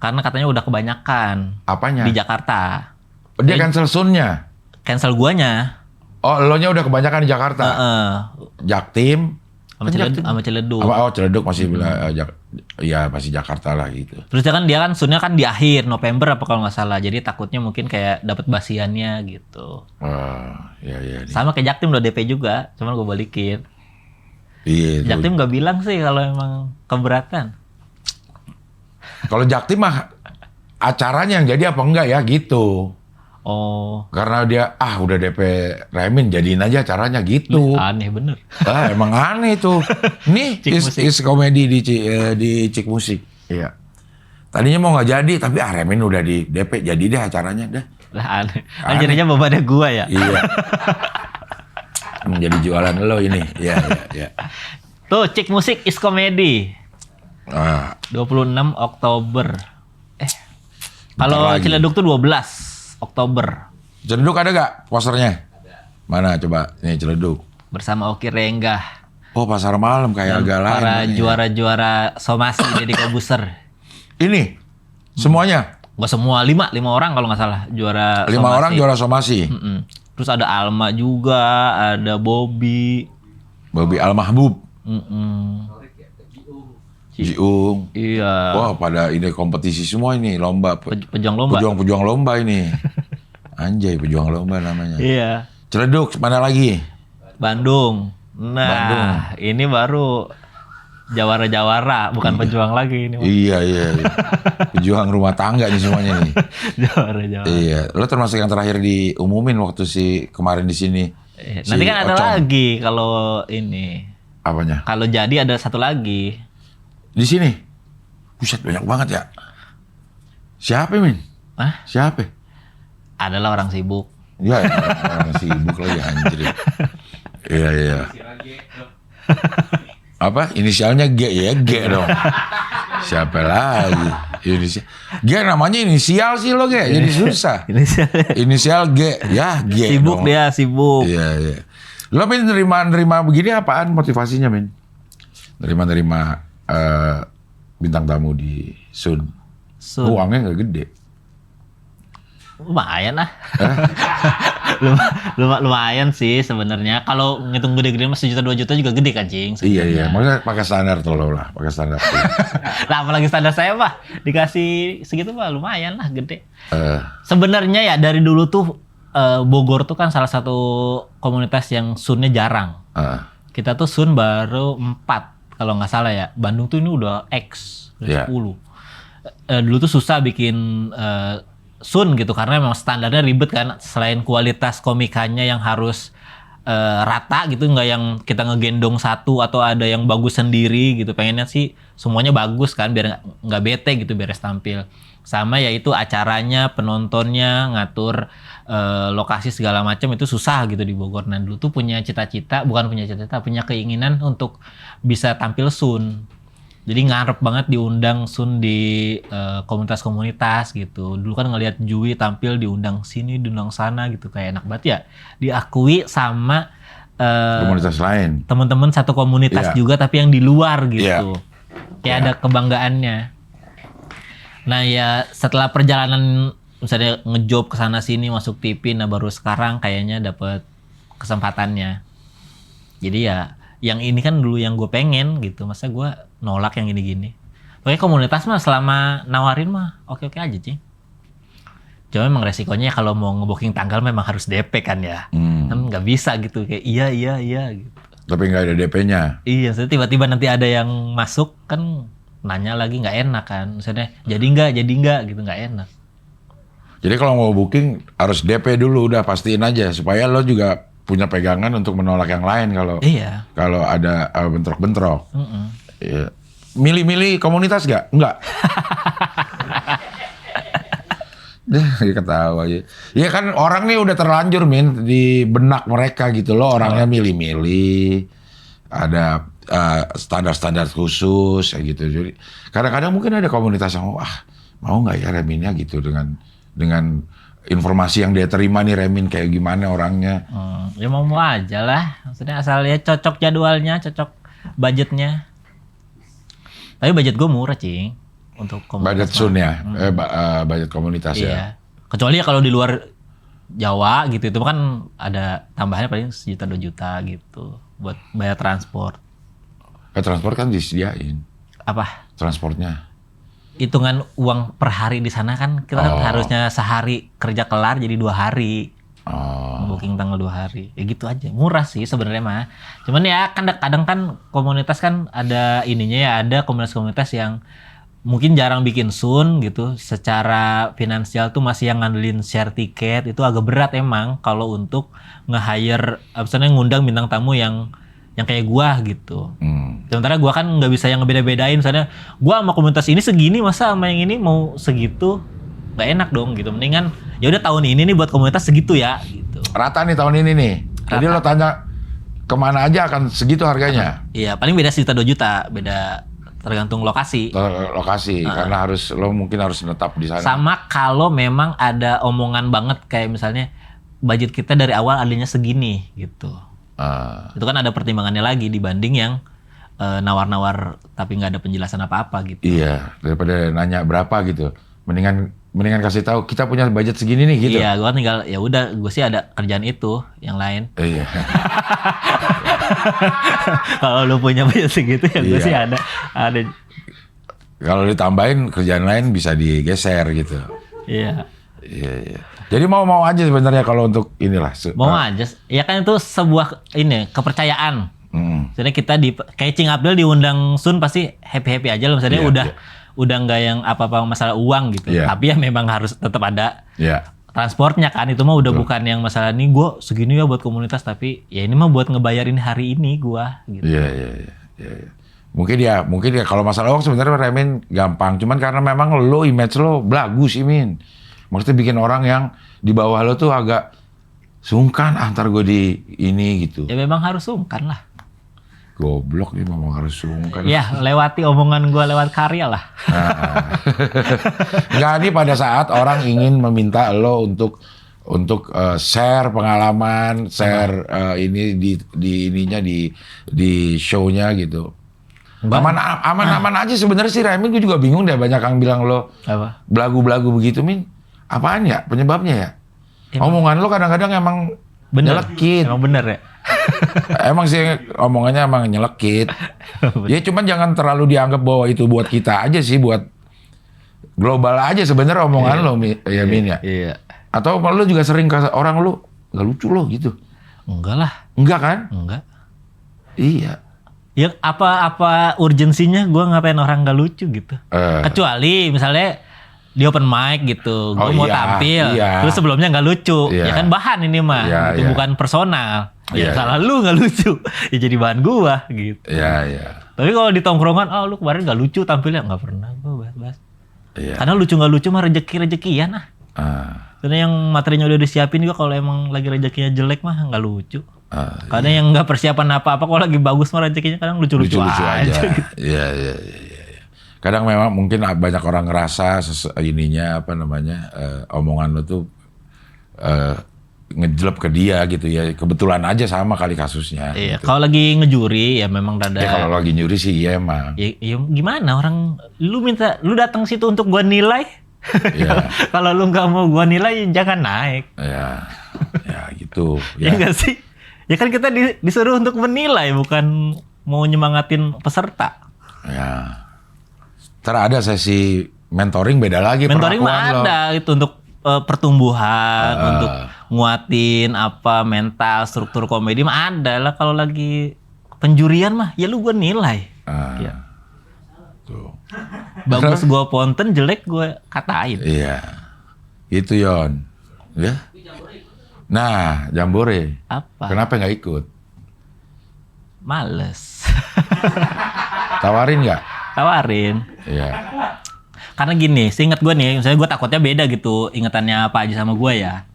Karena katanya udah kebanyakan Apanya? di Jakarta. Dia cancel Sunnya. Cancel guanya. Oh, lo-nya udah kebanyakan di Jakarta. Jaktim. Sama Ciledug. Ciledug masih ya masih Jakarta lah gitu. Terus dia kan sunnya kan di akhir November apa kalau nggak salah. Jadi takutnya mungkin kayak dapat basiannya gitu. Iya. Sama kayak Jaktim udah DP juga, cuman gue balikin. Iya. Jaktim nggak bilang sih kalau emang keberatan. Kalau Jaktim mah acaranya yang jadi apa enggak ya gitu. Oh, Karena dia udah DP Remin jadiin aja acaranya gitu. aneh bener. Emang aneh tuh. Nih Cik Musik. is komedi di Cik Musik. Iya. Tadinya mau nggak jadi tapi Remin udah di DP jadi deh acaranya dah. Lah aneh. Kan jadinya bebannya gua ya. Iya. Menjadi jualan lo ini. Iya. Tuh Cik Musik is Comedy. 26 Oktober. Kalau lagi. Ciledug tuh 12 Oktober. Ciledug ada gak posternya? Mana coba? Nih Ciledug. Bersama Oki Renggah. Oh pasar malam kayak agak lain. Para ini. juara-juara somasi Deddy Kobuser. Ini semuanya. Gak semua, 5 orang kalau nggak salah juara 5 somasi. orang juara somasi. Terus ada Alma juga, ada Bobby. Bobby Al-Mahbub. Jiung. Iya. Wah pada ini kompetisi semua ini lomba. Pejuang lomba. Pejuang lomba ini. Anjay pejuang lomba namanya. Iya. Ciledug mana lagi? Bandung. Nah, ini baru jawara-jawara, bukan pejuang lagi ini. Iya. Pejuang rumah tangga nih semuanya nih. Jawara-jawara. Iya, lo termasuk yang terakhir diumumin waktu kemarin di sini. Nanti kan ada lagi kalau ini. Apanya? Kalau jadi ada satu lagi. Di sini? Buset, banyak banget ya. Siapa, Min? Hah? Siapa? Adalah orang sibuk. Ya, orang sibuk lagi anjir. Iya. Apa? Inisialnya G ya? G dong. Siapa lagi? G namanya inisial sih lo, G. Jadi susah. Inisial G. Ya, G Sibuk dong. dia, sibuk. Iya. Lo, Min, nerima begini apaan motivasinya, Min? Nerima bintang tamu di Sun. Uangnya nggak gede. Lumayan lah. Lumayan sih sebenarnya. Kalau ngitung gede-gede mas 1 juta 2 juta juga gede kan, Cing. Iya. Maksudnya pakai standar tuh lo lah, pakai standar. Nah, apalagi standar saya Pak, dikasih segitu Pak, lumayan lah, gede. Sebenarnya ya dari dulu tuh Bogor tuh kan salah satu komunitas yang sunnya jarang. Kita tuh sun baru 4 kalau nggak salah ya. Bandung tuh ini udah X, udah 10. Dulu tuh susah bikin sun gitu karena memang standarnya ribet kan, selain kualitas komikanya yang harus rata gitu, nggak yang kita ngegendong satu atau ada yang bagus sendiri gitu, pengennya sih semuanya bagus kan biar nggak bete gitu beres tampil. Sama yaitu acaranya, penontonnya, ngatur lokasi segala macam itu susah gitu di Bogor. Nah dulu tuh punya keinginan untuk bisa tampil sun. Jadi ngarep banget diundang sun di komunitas-komunitas gitu. Dulu kan ngelihat Jui tampil diundang sini, diundang sana gitu, kayak enak banget ya. Diakui sama komunitas lain. Teman-teman satu komunitas juga tapi yang di luar gitu. Kayak ada kebanggaannya. Nah ya setelah perjalanan misalnya ngejob kesana sini masuk TV, nah baru sekarang kayaknya dapet kesempatannya. Jadi ya yang ini kan dulu yang gue pengen gitu, masa gue nolak yang gini-gini. Pokoknya komunitas mah selama nawarin mah oke-oke aja Cing. Cuma memang resikonya kalau mau ngebooking tanggal memang harus DP kan ya. Kan nggak bisa gitu kayak iya gitu. Tapi nggak ada DP-nya. Iya, tiba-tiba nanti ada yang masuk kan nanya lagi nggak enak kan. Misalnya jadi nggak gitu, nggak enak. Jadi kalau mau booking harus DP dulu, udah pastiin aja supaya lo juga punya pegangan untuk menolak yang lain kalau ada bentrok-bentrok. Iya. Milih-milih komunitas gak? Enggak. Ketawa aja. Ya kan orang nih udah terlanjur Min di benak mereka gitu loh, orangnya milih-milih. Ada standar-standar khusus kayak gitu. Jadi kadang-kadang mungkin ada komunitas yang mau nggak ya Reminnya gitu dengan informasi yang dia terima nih Remin kayak gimana orangnya. Ya mau aja lah. Maksudnya asal ya cocok jadwalnya, cocok budgetnya. Tapi budget gue murah Cing. Untuk komunitas. Budget sun ya, budget komunitas ya. Kecuali ya kalau di luar Jawa gitu, itu kan ada tambahannya paling 1 juta 2 juta gitu. Buat bayar transport. Transport kan disediain. Apa? Transportnya. Hitungan uang per hari di sana kan kita kan harusnya sehari kerja kelar jadi 2 hari. Booking tanggal 2 hari. Ya gitu aja. Murah sih sebenarnya mah. Cuman ya kadang kan komunitas kan ada ininya ya, ada komunitas-komunitas yang mungkin jarang bikin sun gitu. Secara finansial tuh masih yang ngandelin share tiket, itu agak berat emang kalau untuk nge-hire misalnya ngundang bintang tamu yang kayak gua gitu. Sementara gua kan nggak bisa yang ngebeda-bedain, misalnya gua sama komunitas ini segini, masa sama yang ini mau segitu, nggak enak dong gitu. Mendingan ya udah tahun ini nih buat komunitas segitu ya gitu. Rata nih tahun ini nih. Jadi lo tanya kemana aja akan segitu harganya. Iya, paling beda 1 juta 2 juta, beda tergantung lokasi. Karena lo mungkin harus netap di sana. Sama kalau memang ada omongan banget kayak misalnya budget kita dari awal adanya segini gitu. Itu kan ada pertimbangannya lagi dibanding yang nawar-nawar tapi nggak ada penjelasan apa-apa gitu. Iya, daripada nanya berapa gitu. Mendingan kasih tahu kita punya budget segini nih gitu. Iya, gua tinggal ya udah, gue sih ada kerjaan itu, yang lain. Iya. Kalau lu punya budget segitu ya gue sih ada. Kalau ditambahin kerjaan lain bisa digeser gitu. Iya. Iya. Jadi mau aja sebenarnya kalau untuk inilah. Mau aja. Ya kan itu sebuah kepercayaan. Misalnya kita kayak Cing Abdul diundang Sun pasti happy aja loh. Misalnya udah nggak yang apa-apa masalah uang gitu. Tapi ya memang harus tetap ada transportnya kan. Itu mah udah bukan yang masalah nih gue segini ya buat komunitas, tapi ya ini mah buat ngebayarin hari ini gue gitu. Iya. Mungkin ya kalau masalah uang sebenarnya Remin gampang. Cuman karena memang lo image lo bagus sih Min. Maksudnya bikin orang yang di bawah lo tuh agak sungkan antar gue di ini gitu. Ya memang harus sungkan lah. Goblok nih memang harus sungkan. Ya lewati omongan gue lewat karya lah. Enggak, nih pada saat orang ingin meminta lo untuk share pengalaman, share ini di ininya di show-nya gitu. Aman aja sebenarnya sih Remin, gue juga bingung deh banyak yang bilang lo apa? Belagu-belagu begitu Min. Apaan ya penyebabnya ya? Omongan lo kadang-kadang emang nyelekit. Emang bener ya? Emang sih omongannya emang nyelekit. Ya cuman jangan terlalu dianggap bahwa itu buat kita aja sih, buat global aja sebenarnya omongan lo Min ya. Iya. Atau lo juga sering ke orang lo nggak lucu lo gitu? Enggak lah. Enggak kan? Enggak. Iya. Ya apa urgensinya gue ngapain orang nggak lucu gitu. Kecuali misalnya di open mic gitu, gue mau tampil, terus sebelumnya nggak lucu, ya kan bahan ini mah, gitu, bukan personal. Ya salah lu nggak lucu, ya jadi bahan gue gitu. Iya. Tapi kalau di tongkrongan, lu kemarin nggak lucu tampilnya, nggak pernah gue bahas. Karena lucu nggak lucu mah rezekian ah. Karena yang materinya udah disiapin juga, kalau emang lagi rezekinya jelek mah nggak lucu. Karena yang nggak persiapan apa-apa, kalau lagi bagus mah rezekinya kadang lucu-lucu aja. Gitu. Iya. Kadang memang mungkin banyak orang ngerasa omongan lo tuh ngejelep ke dia gitu ya. Kebetulan aja sama kali kasusnya. Iya. Gitu. Kalau lagi ngejuri ya memang rada. Ya kalau lagi nyuri sih iya emang. Ya gimana orang lu datang situ untuk gua nilai. Iya. Kalau lu nggak mau gua nilai jangan naik. Ya gitu. Ya nggak sih. Ya kan kita disuruh untuk menilai, bukan mau nyemangatin peserta. Ya. Ntar ada sesi mentoring beda lagi. Mentoring mah ada itu untuk pertumbuhan, untuk nguatin mental, struktur komedi mah ada lah. Kalau lagi penjurian mah ya lu gue nilai. Ya. Tuh. Bagus gue ponten, jelek gue katain. Iya. Itu Yon. Ya. Nah, Jambore. Apa? Kenapa nggak ikut? Males. Tawarin nggak? Tawarin. Iya. Karena gini, seingat gue nih, misalnya gue takutnya beda gitu ingatannya Pak Haji sama gue ya.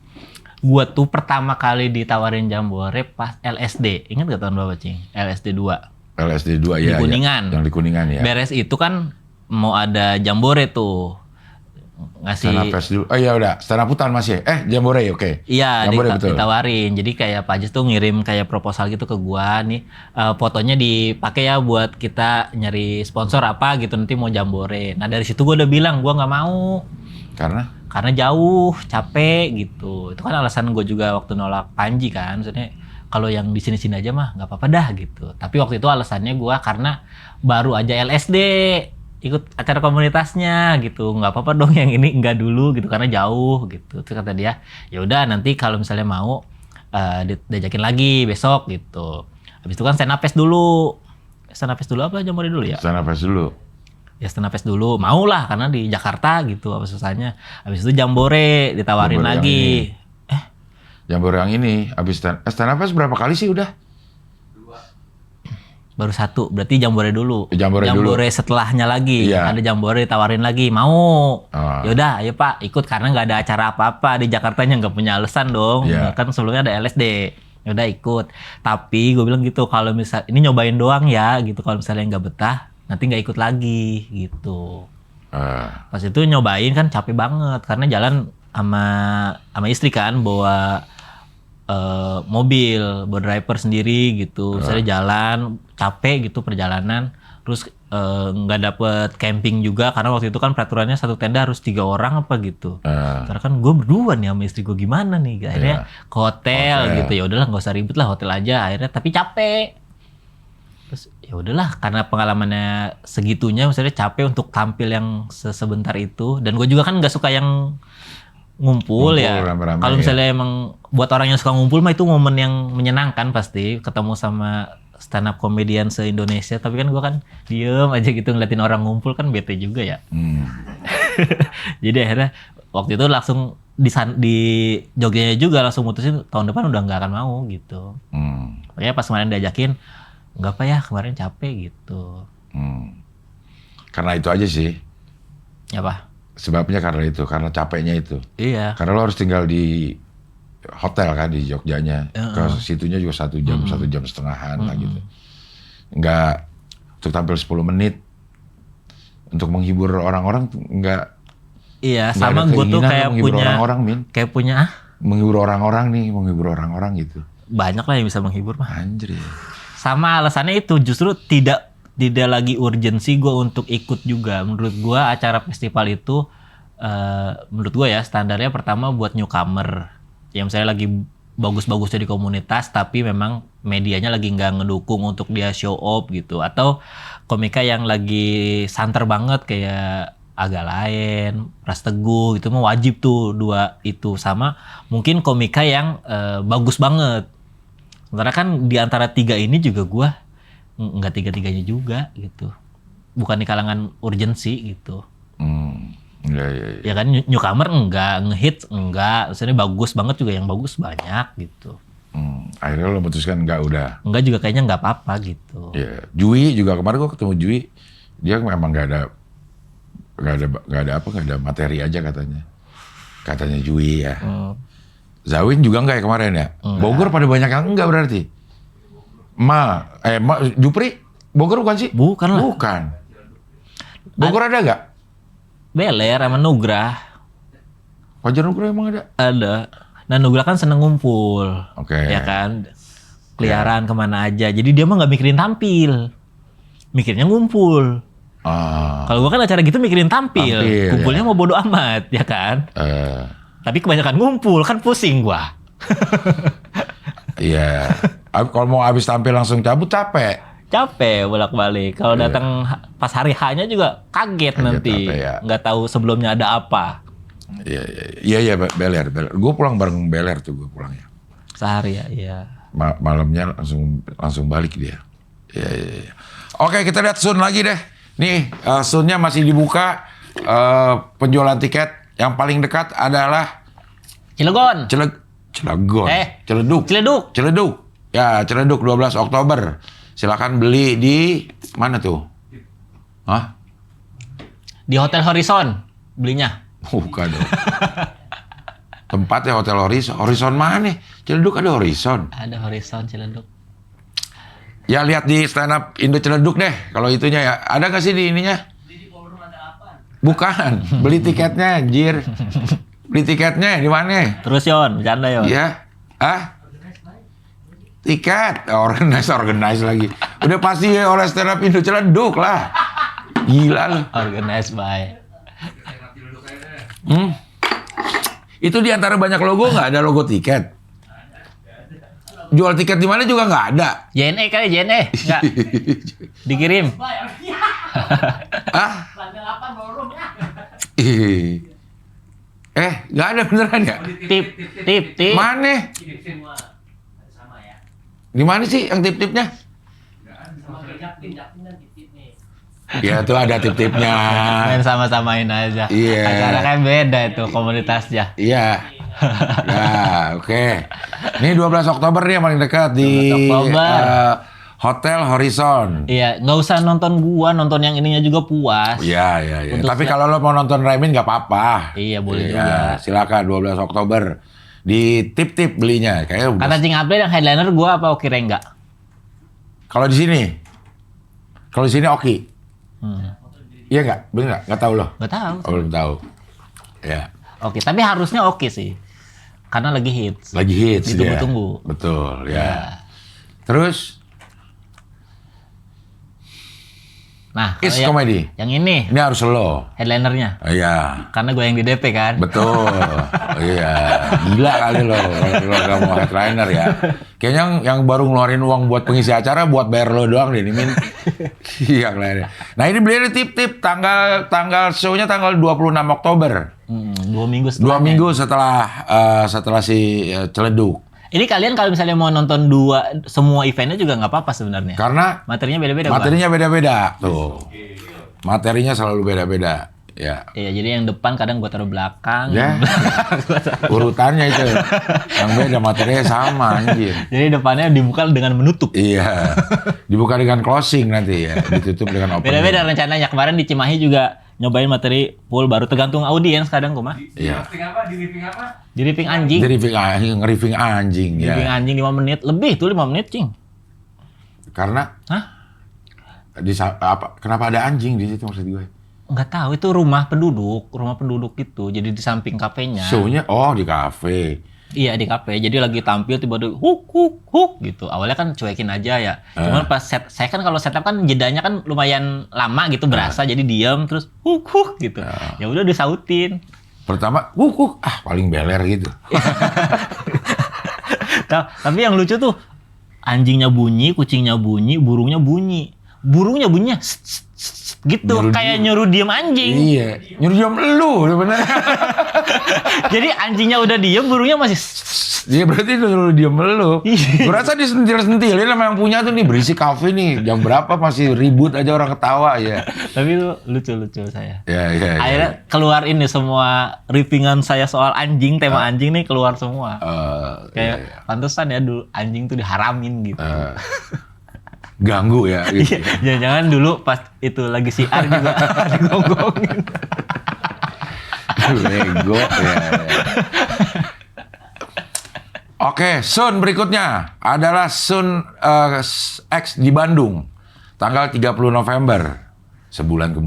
Gue tuh pertama kali ditawarin Jambore pas LSD. Ingat gak tahun berapa Cing? LSD 2. LSD 2 ya. Di Kuningan. Yang di Kuningan ya. Beres itu kan mau ada Jambore tuh. Ngasih stand up fest dulu. Oh iya udah, stand up hutan masih. Jambore oke. Iya, betul. ditawarin. Jadi kayak Pak Haji tuh ngirim kayak proposal gitu ke gua nih. Fotonya dipakai ya buat kita nyari sponsor apa gitu, nanti mau Jambore. Nah, dari situ gua udah bilang gua nggak mau. Karena jauh, capek gitu. Itu kan alasan gua juga waktu nolak Panji kan. Maksudnya kalau yang di sini-sini aja mah nggak apa-apa dah gitu. Tapi waktu itu alasannya gua karena baru aja LSD. Ikut acara komunitasnya gitu, nggak apa-apa dong yang ini enggak dulu gitu karena jauh gitu. Terus kata dia, ya udah nanti kalau misalnya mau diajakin lagi besok gitu. Habis itu kan stand up fest dulu apa Jambore dulu ya? Stand up fest dulu. Ya stand up fest dulu, mau lah karena di Jakarta gitu apa susahnya. Habis itu Jambore ditawarin Jambore lagi. Jambore yang ini, habis stand up fest berapa kali sih udah? Baru satu, berarti Jambore dulu. Jambore setelahnya lagi. Iya. Ada Jambore ditawarin lagi, mau. Yaudah, ayo Pak, ikut karena nggak ada acara apa-apa di Jakartanya, nggak punya alasan dong. Iya. Kan sebelumnya ada LSD. Yaudah ikut. Tapi gue bilang gitu, kalau misal ini nyobain doang ya, gitu. Kalau misalnya nggak betah, nanti nggak ikut lagi, gitu. Pas itu nyobain kan capek banget karena jalan sama istri kan bawa mobil, bawa driver sendiri gitu. Misalnya jalan capek gitu perjalanan, terus nggak dapet camping juga karena waktu itu kan peraturannya satu tenda harus 3 orang apa gitu. Karena kan gue berdua nih sama istri gue, gimana nih? Akhirnya ke hotel gitu. Ya udahlah nggak usah ribet lah, hotel aja. Akhirnya tapi capek. Terus ya udahlah karena pengalamannya segitunya, misalnya capek untuk tampil yang sebentar itu. Dan gue juga kan nggak suka yang ngumpul Ngumpul ya. rame-rame, Kalau misalnya emang buat orang yang suka ngumpul mah itu momen yang menyenangkan pasti ketemu sama stand up comedian se-Indonesia. Tapi kan gue kan diem aja gitu ngeliatin orang ngumpul kan bete juga ya. Jadi akhirnya waktu itu langsung di Jogjanya juga langsung mutusin tahun depan udah nggak akan mau gitu. Makanya pas kemarin diajakin nggak apa ya kemarin capek gitu. Karena itu aja sih. Apa? Sebabnya karena capeknya itu. Iya. Karena lo harus tinggal di hotel kan di Jogjanya. Ke situnya juga 1 jam, 1 jam setengahan lah gitu. Enggak untuk tampil 10 menit. Untuk menghibur orang-orang enggak. Iya, Nggak sama ada gue tuh keinginan kayak menghibur punya orang-orang, Min. kayak punya Menghibur orang-orang gitu. banyak lah yang bisa menghibur mah. Anjir. Sama alasannya itu justru tidak lagi urgensi gue untuk ikut juga. Menurut gue acara festival itu menurut gue ya standarnya pertama buat newcomer yang misalnya lagi bagus-bagusnya di komunitas tapi memang medianya lagi nggak ngedukung untuk dia show up gitu, atau komika yang lagi santer banget kayak Agak Lain, Ras Teguh gitu mah wajib tuh 2 itu, sama mungkin komika yang bagus banget. Sementara kan di antara 3 ini juga gue nggak 3-3-nya juga gitu, bukan di kalangan urgensi gitu. Iya. Ya kan newcomer enggak, ngehits enggak, maksudnya bagus banget juga yang bagus banyak gitu. Akhirnya lo memutuskan enggak udah. Enggak juga kayaknya nggak apa-apa gitu. Iya. Jui juga kemarin gue ketemu Jui, dia memang nggak ada materi aja katanya Jui ya. Zawin juga enggak ya kemarin ya? Enggak. Bogor pada banyak yang enggak berarti. Jupri Bogor bukan sih? Bukan lah. Bukan. Bogor ada enggak? Beler sama Nugrah Fajar Nugroho emang ada? ada. Nah Nugrah kan seneng ngumpul, Oke. ya kan, keliaran kemana aja. Jadi dia mah nggak mikirin tampil, mikirnya ngumpul. Kalau gua kan acara gitu mikirin tampil kumpulnya mau bodo amat, ya kan. Tapi kebanyakan ngumpul kan pusing gua. Iya. Kalau mau habis tampil langsung cabut capek. Capek bolak-balik. Kalau datang pas hari H-nya juga kaget nanti. Capek, ya. Nggak tahu sebelumnya ada apa. Iya, Beler. Gue pulang bareng Beler tuh gue pulang ya. Sehari ya, iya. Malamnya langsung balik dia. Iya. Oke, kita lihat Sun lagi deh. Nih, Sunnya masih dibuka. Penjualan tiket yang paling dekat adalah Cilegon. Cilegon. Ciledug. Ciledug. Ya, Ciledug 12 Oktober. Silakan beli di mana tuh? Hah? Di Hotel Horizon belinya. Bukan dong. Tempatnya Hotel Horizon. Horizon mana? Ciledug ada Horizon. Ada Horizon Ciledug. Ya lihat di stand up Indo Ciledug deh. Kalau itunya ya. Ada nggak sih di ininya? Bukan. Beli tiketnya, anjir. Beli tiketnya di mana? Terus Yon, bercanda Yon. Iya. Tiket. Organize lagi. Udah pasti oleh stand up Indo Ciledug lah. Gila lu. Organized by. Itu di antara banyak logo nggak ada logo tiket. Jual tiket di mana juga nggak ada. JNE kali JNE. Enggak. Dikirim. Nggak ada beneran ya? Tip. Mana? Di mana sih yang tip-tipnya? Ya tuh ada tip-tipnya. Main sama-samain aja. Iya. Acara kan beda itu komunitasnya. Iya. Ya, oke. Ini 12 Oktober nih yang paling dekat di 12 Oktober. Hotel Horizon. Iya, nggak usah nonton gua, nonton yang ininya juga puas. Iya. Untuk Tapi kalau lo mau nonton Raimin nggak apa-apa. Iya, boleh juga. Silakan 12 Oktober. Di tip-tip belinya. Kayaknya Kata Cing Abdel yang headliner gua apa Oki Rengga? kalau di sini. Kalau di sini Oki. Iya nggak? Bener nggak? Nggak tahu loh. Nggak tahu. Oh, belum tahu. Ya. Oke, tapi harusnya oke sih. Karena lagi hits. Lagi hits dia. Ditunggu-tunggu. Betul, ya. Terus? Nah, kalau It's comedy. yang ini Ini harus lo. headlinernya. Iya. Karena gue yang di DP kan. Betul. Iya. Gila kali lo gak mau headliner ya. Kayaknya yang baru ngeluarin uang buat pengisi acara buat bayar lo doang deh ini Min. Iya kelihatannya. Nah ini beli ada tip-tip tanggal show-nya tanggal 26 Oktober. 2 minggu 2 setelahnya. minggu setelah si Celeduk. Ini kalian kalau misalnya mau nonton semua eventnya juga nggak apa-apa sebenarnya. Karena Materinya beda-beda, Bang. materinya beda-beda. Tuh. Materinya selalu beda-beda. Ya. Iya, jadi yang depan kadang gua taruh belakang. Ya. Urutannya itu. Yang beda materinya sama anjir. Jadi depannya dibuka dengan menutup. Iya. Dibuka dengan closing nanti ya. Ditutup dengan opening. Beda-beda rencananya. Kemarin di Cimahi juga nyobain materi full baru tergantung audiens kadang mah. Iya. Di ripping anjing. Jadi nge-riffing anjing ya. Ripping anjing 5 menit. Lebih tuh 5 menit, Cing. Karena Hah? kenapa ada anjing di situ maksud gue? Nggak tahu, itu rumah penduduk gitu. Jadi di samping kafenya. Show-nya di kafe. Iya di kafe. Jadi lagi tampil tiba-tiba huk gitu. Awalnya kan cuekin aja ya. Cuman pas saya kan kalau setup kan jedanya kan lumayan lama gitu berasa. Jadi diam terus huk gitu. Ya udah disautin. Pertama, paling beler gitu. Tapi yang lucu tuh anjingnya bunyi, kucingnya bunyi, burungnya bunyi. Burungnya bunyinya gitu, kayak nyuruh diem anjing. Iya, nyuruh diem lu sebenarnya. Jadi anjingnya udah diem, burungnya masih. Iya berarti itu nyuruh diem lu. Iya. Gue rasa disentil-sentilin sama yang punya tuh nih berisik kafe nih. Jam berapa masih ribut aja orang ketawa ya. Tapi itu lucu-lucu saya. Iya. Akhirnya keluar ini semua rippingan saya soal anjing, tema anjing nih keluar semua. Kayak pantesan ya dulu anjing tuh diharamin gitu. Ganggu ya gitu. Jangan-jangan dulu pas itu lagi siar juga digonggongin. Bego ya. Oke, Sun berikutnya adalah Sun X di Bandung. Tanggal 30 November. Sebulan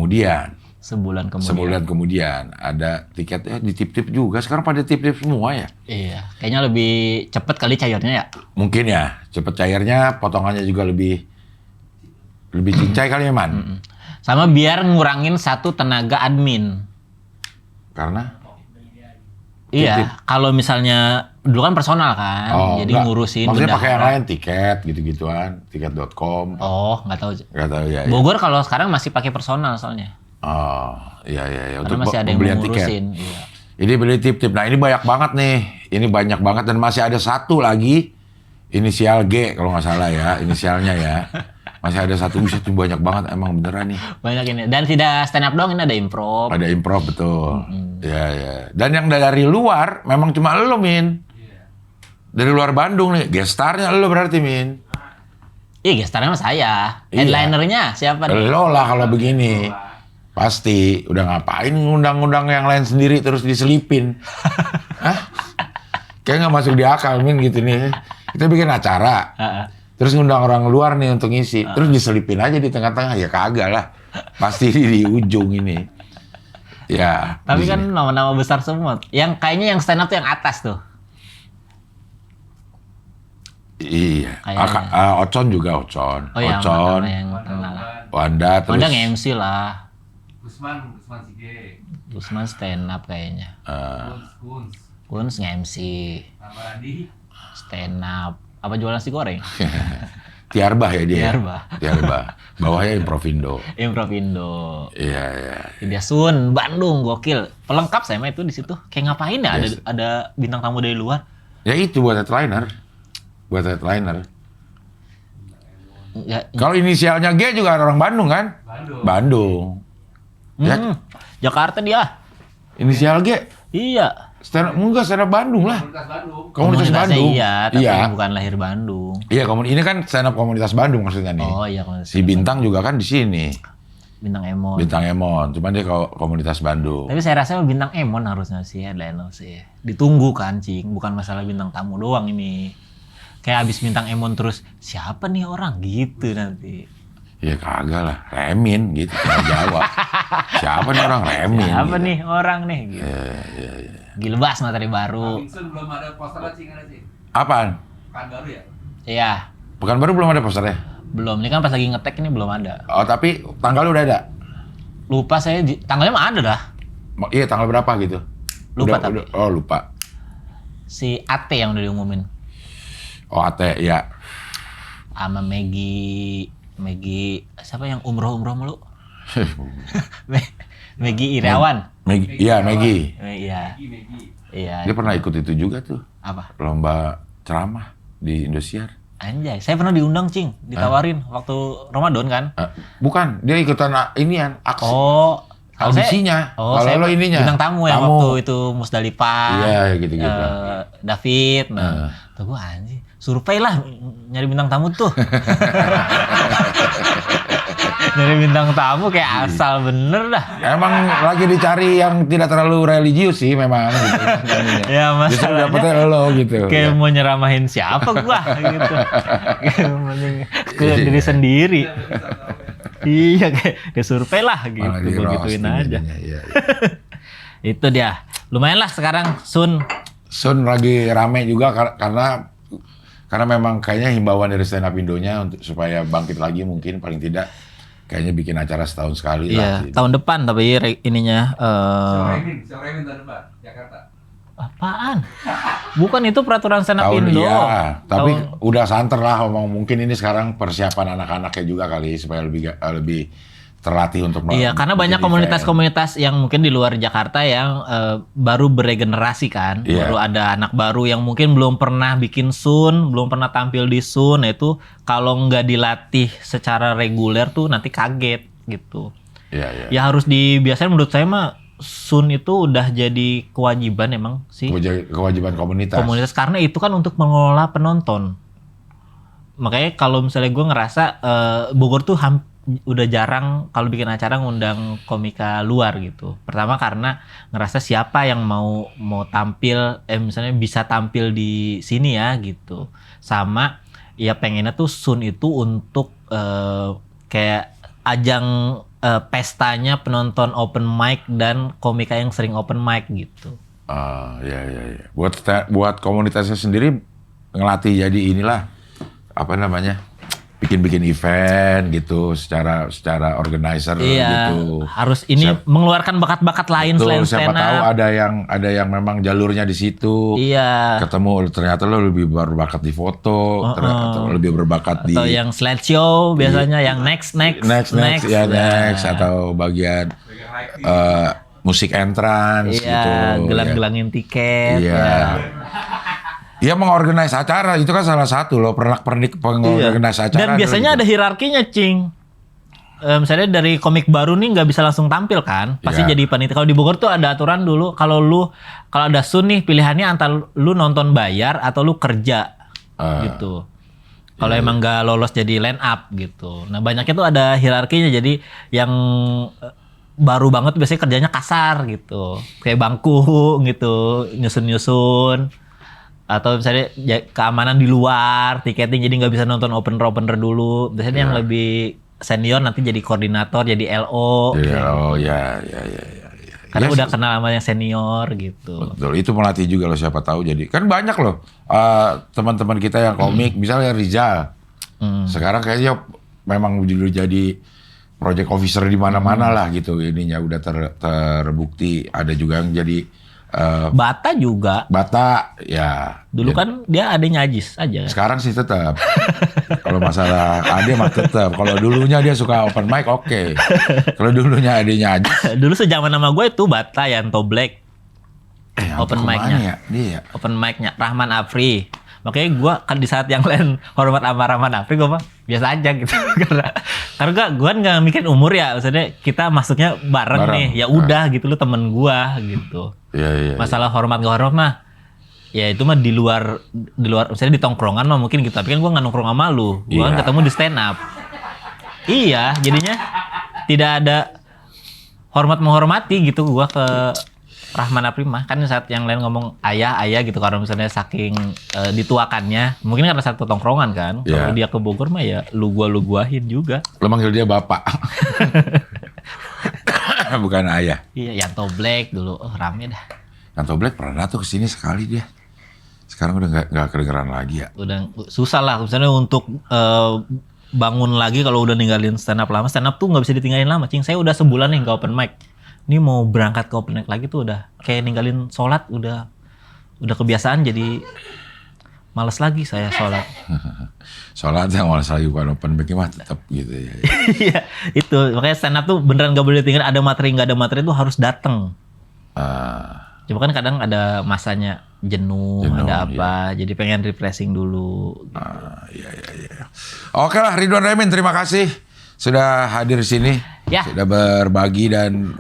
kemudian ada tiketnya ditip-tip juga. Sekarang pada tip-tip semua ya. Iya, kayaknya lebih cepet kali cairnya ya. Mungkin ya, cepet cairnya, potongannya juga lebih cincai kali ya, Man. Sama biar ngurangin satu tenaga admin. Karena Iya, kalau misalnya dulu kan personal kan, jadi enggak. ngurusin. Maksudnya pakai yang bendahara. lain, tiket gitu-gituan, tiket.com. Oh, nggak tahu. Nggak tahu ya. Bogor kalau sekarang masih pakai personal soalnya. Oh, iya. Karena Untuk masih ada yang pembelian mau tiket. ngurusin. Iya. Ini beli tip-tip. Nah ini banyak banget nih. Ini banyak banget dan masih ada satu lagi. Inisial G kalau nggak salah ya. Inisialnya ya. Masih ada satu. Bisa tuh banyak banget emang beneran nih. Banyak ini. Dan tidak stand up doang, ini ada improv. Ada improv betul. Ya. Dan yang dari luar memang cuma lo Min. Dari luar Bandung nih. Gestarnya lo berarti Min. Iya, gestarnya mah saya. Iya. Headlinernya siapa nih? Lo lah kalau begini. Pasti. Udah ngapain ngundang-ngundang yang lain sendiri terus diselipin. Hah? Kayak nggak masuk di akal Min gitu nih. Kita bikin acara. Terus ngundang orang luar nih untuk ngisi. Terus diselipin aja di tengah-tengah. Ya kagak lah. Pasti di ujung ini. Ya. Tapi di kan sini. nama-nama besar semua. Yang kayaknya yang stand up tuh yang atas tuh. Iya. Kayaknya. Ocon juga Ocon. Oh yang Ocon. yang terkenal. Wanda terus. Wanda nge-MC lah. Gusman Sige. Gusman stand up kayaknya. Kuns nge-MC. Randi. Stand up. Apa jualan nasi goreng? Tiarbah ya dia. Tiarbah. Bawahnya Improvindo. Improvindo. Iya. Dia Sun, Bandung, gokil. Pelengkap saya mah itu di situ. Kayak ngapain ya? Yes. Ada bintang tamu dari luar. Ya itu buat headliner. Ya, Kalau inisialnya G juga orang Bandung kan? Bandung. Ya, Jakarta dia. inisial G. Iya. Stand up Bandung lah. Komunitas Komunitasnya Bandung. Iya, tapi Iya. bukan lahir Bandung. Iya, ini kan stand up komunitas Bandung maksudnya nih. Oh iya, komunitas. Si Bintang juga kan di sini. Bintang Emon. Bintang Emon, cuman dia komunitas Bandung. Tapi saya rasa bintang Emon harusnya sih headliner sih. Ditunggu kan, Cing. Bukan masalah bintang tamu doang ini. Kayak abis bintang Emon terus, siapa nih orang gitu nanti. Ya kagak lah, Remin gitu, tinggal jawab. Siapa nih orang Remin? Siapa gitu. nih orang nih gitu. Iya. Gilbas materi baru. Pinsun belum ada poster lah, Cing, ada sih. Apaan? Kan baru ya? Iya. Pekanbaru belum ada posternya? Belum, ini kan pas lagi ngetek ini belum ada. Oh, tapi tanggalnya udah ada? Lupa saya, tanggalnya mah ada dah. Iya, tanggal berapa gitu? Lupa tapi. Oh, lupa. Si AT yang udah diumumin. Oh, Ate, ya. Sama Maggie, siapa yang umroh mulu? Maggie Irawan. Iya, Maggie. Iya. Iya. Dia pernah ikut itu juga tuh. Apa? Lomba ceramah di Indosiar. Anjay, saya pernah diundang, Cing. Ditawarin waktu Ramadan kan. Bukan, dia ikutan inian, aksi. Oh, kalau audisinya. Kalau Kalau lo ininya. bintang tamu yang waktu itu Musdalifah. Iya, gitu-gitu. David. Tuh gue anjing. Survei lah nyari bintang tamu tuh. Nyari bintang tamu kayak asal bener dah. Emang lagi dicari yang tidak terlalu religius sih memang gitu. Ya Justru masalahnya dapetnya lo gitu. kayak mau nyeramahin siapa gua gitu. Kayak mending ke diri sendiri. Iya kayak survei lah gitu. Malah di Gua roasting gituin aja. jadinya, iya. Itu dia. Lumayan lah sekarang Sun. Sun lagi rame juga karena memang kayaknya himbauan dari Stand Up Indonya untuk supaya bangkit lagi mungkin paling tidak kayaknya bikin acara setahun sekali lah. Iya, tahun depan tapi ininya Seoremin tahun depan, Jakarta. apaan? Bukan itu peraturan Stand Up Tahun Indo. iya, tapi udah santer lah ngomong mungkin ini sekarang persiapan anak-anaknya juga kali supaya lebih terlatih untuk Iya, karena banyak bikin komunitas-komunitas yang mungkin di luar Jakarta yang baru beregenerasi kan. Iya. Baru ada anak baru yang mungkin belum pernah bikin Sun, belum pernah tampil di Sun. Nah, itu kalau nggak dilatih secara reguler tuh nanti kaget gitu. Iya, iya. Ya harus dibiasain menurut saya mah Sun itu udah jadi kewajiban emang sih. Kewajiban komunitas. Komunitas karena itu kan untuk mengelola penonton. Makanya kalau misalnya gue ngerasa Bogor tuh udah jarang kalau bikin acara ngundang komika luar gitu. Pertama karena ngerasa siapa yang mau tampil misalnya bisa tampil di sini ya gitu. Sama ya pengennya tuh Sun itu untuk kayak ajang pestanya penonton open mic dan komika yang sering open mic gitu. Ya. Buat komunitasnya sendiri ngelatih jadi inilah apa namanya? Bikin event gitu secara organizer gitu. Harus ini mengeluarkan bakat-bakat lain selain stand up. Siapa tahu ada yang memang jalurnya di situ. Iya. Ketemu ternyata lo lebih berbakat di foto, ternyata lebih berbakat atau yang slideshow biasanya yang next atau bagian musik entrance gitu. gelang-gelangin tiket. Iya. Dia mengorganize acara, itu kan salah satu loh, pernak-pernik pengorganize acara. Dan biasanya ada hierarkinya, Cing. Misalnya dari komik baru nih nggak bisa langsung tampil kan, pasti jadi panitia. Kalau di Bogor tuh ada aturan dulu, kalau ada Sun nih pilihannya antara lu nonton bayar atau lu kerja gitu. Kalau emang nggak lolos jadi line up gitu. Nah banyaknya tuh ada hierarkinya, jadi yang baru banget biasanya kerjanya kasar gitu, kayak bangku gitu, nyusun. Atau misalnya keamanan di luar, tiketing jadi nggak bisa nonton opener dulu. Biasanya yang lebih senior nanti jadi koordinator, jadi LO. Ya. Karena udah kenal sama yang senior gitu. Betul, itu melatih juga loh siapa tahu jadi. Kan banyak loh teman-teman kita yang komik, misalnya Rizal. Sekarang kayaknya memang dulu jadi project officer di mana-mana lah gitu. Ininya udah terbukti. Ada juga yang jadi Bata juga. Bata, ya. Dulu kan dia adanya Ajis aja. Sekarang sih tetap. Kalau masalah ade mah tetap. Kalau dulunya dia suka open mic, oke. Kalau dulunya adanya Ajis. Dulu sejaman nama gue itu Bata, Yanto Black. Open mic-nya. Ya? Dia. Open mic-nya Rahman Afri. Makanya gue kan di saat yang lain hormat sama Rahman Afri, gue mah biasa aja gitu. karena gue nggak mikirin umur ya, maksudnya kita masuknya bareng nih, ya udah gitu, lu temen gue gitu. Iya. Masalah hormat nggak hormat mah, ya itu mah di luar, misalnya di tongkrongan mah mungkin gitu. Tapi kan gue nggak nongkrong sama lu, gue kan ketemu di stand up. Iya, jadinya tidak ada hormat menghormati gitu gue ke Rahman Aprimah. Kan saat yang lain ngomong ayah gitu, kalau misalnya saking dituakannya, mungkin karena satu tongkrongan kan. Kalau dia ke Bogor mah ya lu guahin juga. Lo manggil dia bapak. Bukan ayah. Iya, Yanto Black dulu, rame dah. Yanto Black pernah tuh kesini sekali dia. Sekarang udah nggak kedengeran lagi ya. Udah susah lah, misalnya untuk bangun lagi kalau udah ninggalin stand up lama. Stand up tuh nggak bisa ditinggalin lama, Cing. Saya udah sebulan nih nggak open mic. Ini mau berangkat ke open mic lagi tuh udah kayak ninggalin sholat, udah kebiasaan jadi males lagi saya sholat. Sholat yang malas lagi bukan open mic mah tetap gitu ya. Iya, itu makanya stand up tuh beneran gak boleh ditinggalin. Ada materi nggak ada materi tuh harus dateng. Cuma kan kadang ada masanya jenuh ada apa, jadi pengen refreshing dulu. Iya. Oke lah, Ridwan Remin, terima kasih sudah hadir di sini, Ya. sudah berbagi dan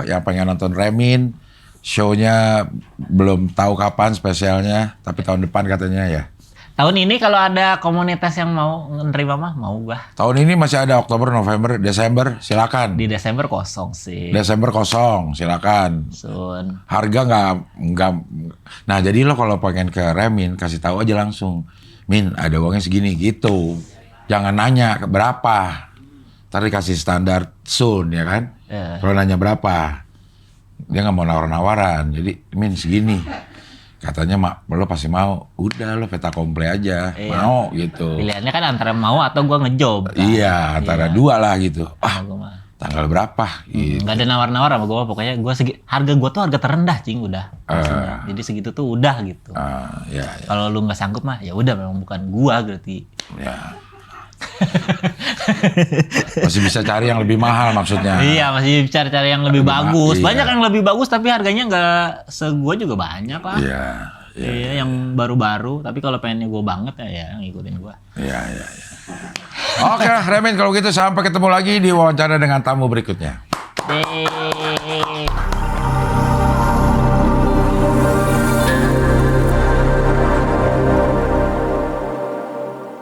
yang pengen nonton Remin, show-nya belum tahu kapan spesialnya, tapi tahun depan katanya ya. Tahun ini kalau ada komunitas yang mau nerima mah mau gua. Tahun ini masih ada Oktober, November, Desember, silakan. Di Desember kosong sih. Desember kosong, silakan. Sun. Harga nggak. Nah jadi lo kalau pengen ke Remin kasih tahu aja langsung, Min ada uangnya segini gitu. Jangan nanya berapa. Ntar dikasih standar Sun ya kan. Kalau nanya berapa, dia nggak mau nawar-nawaran. Jadi Min segini. Katanya lo pasti mau. Udah lo peta komple aja. Iya. Mau gitu. Pilihannya kan antara mau atau gua ngejob. Kan? Iya antara dua lah gitu. Gua mah. Tanggal berapa? Gitu. Nggak ada nawar-nawar sama gue, pokoknya gue harga gue tuh harga terendah, Cing, udah. Jadi segitu tuh udah gitu. Ya. Kalau lu nggak sanggup mah ya udah, memang bukan gua berarti. Ya. Masih bisa cari yang lebih mahal maksudnya. Iya, masih cari-cari yang lebih bagus. iya. Banyak yang lebih bagus tapi harganya nggak segua juga banyak lah. Iya. Iya, yang baru-baru, tapi kalau pengennya gue banget ya ngikutin gue. Iya. Oke lah, Remin, kalau gitu sampai ketemu lagi di wawancara dengan tamu berikutnya. Yeay.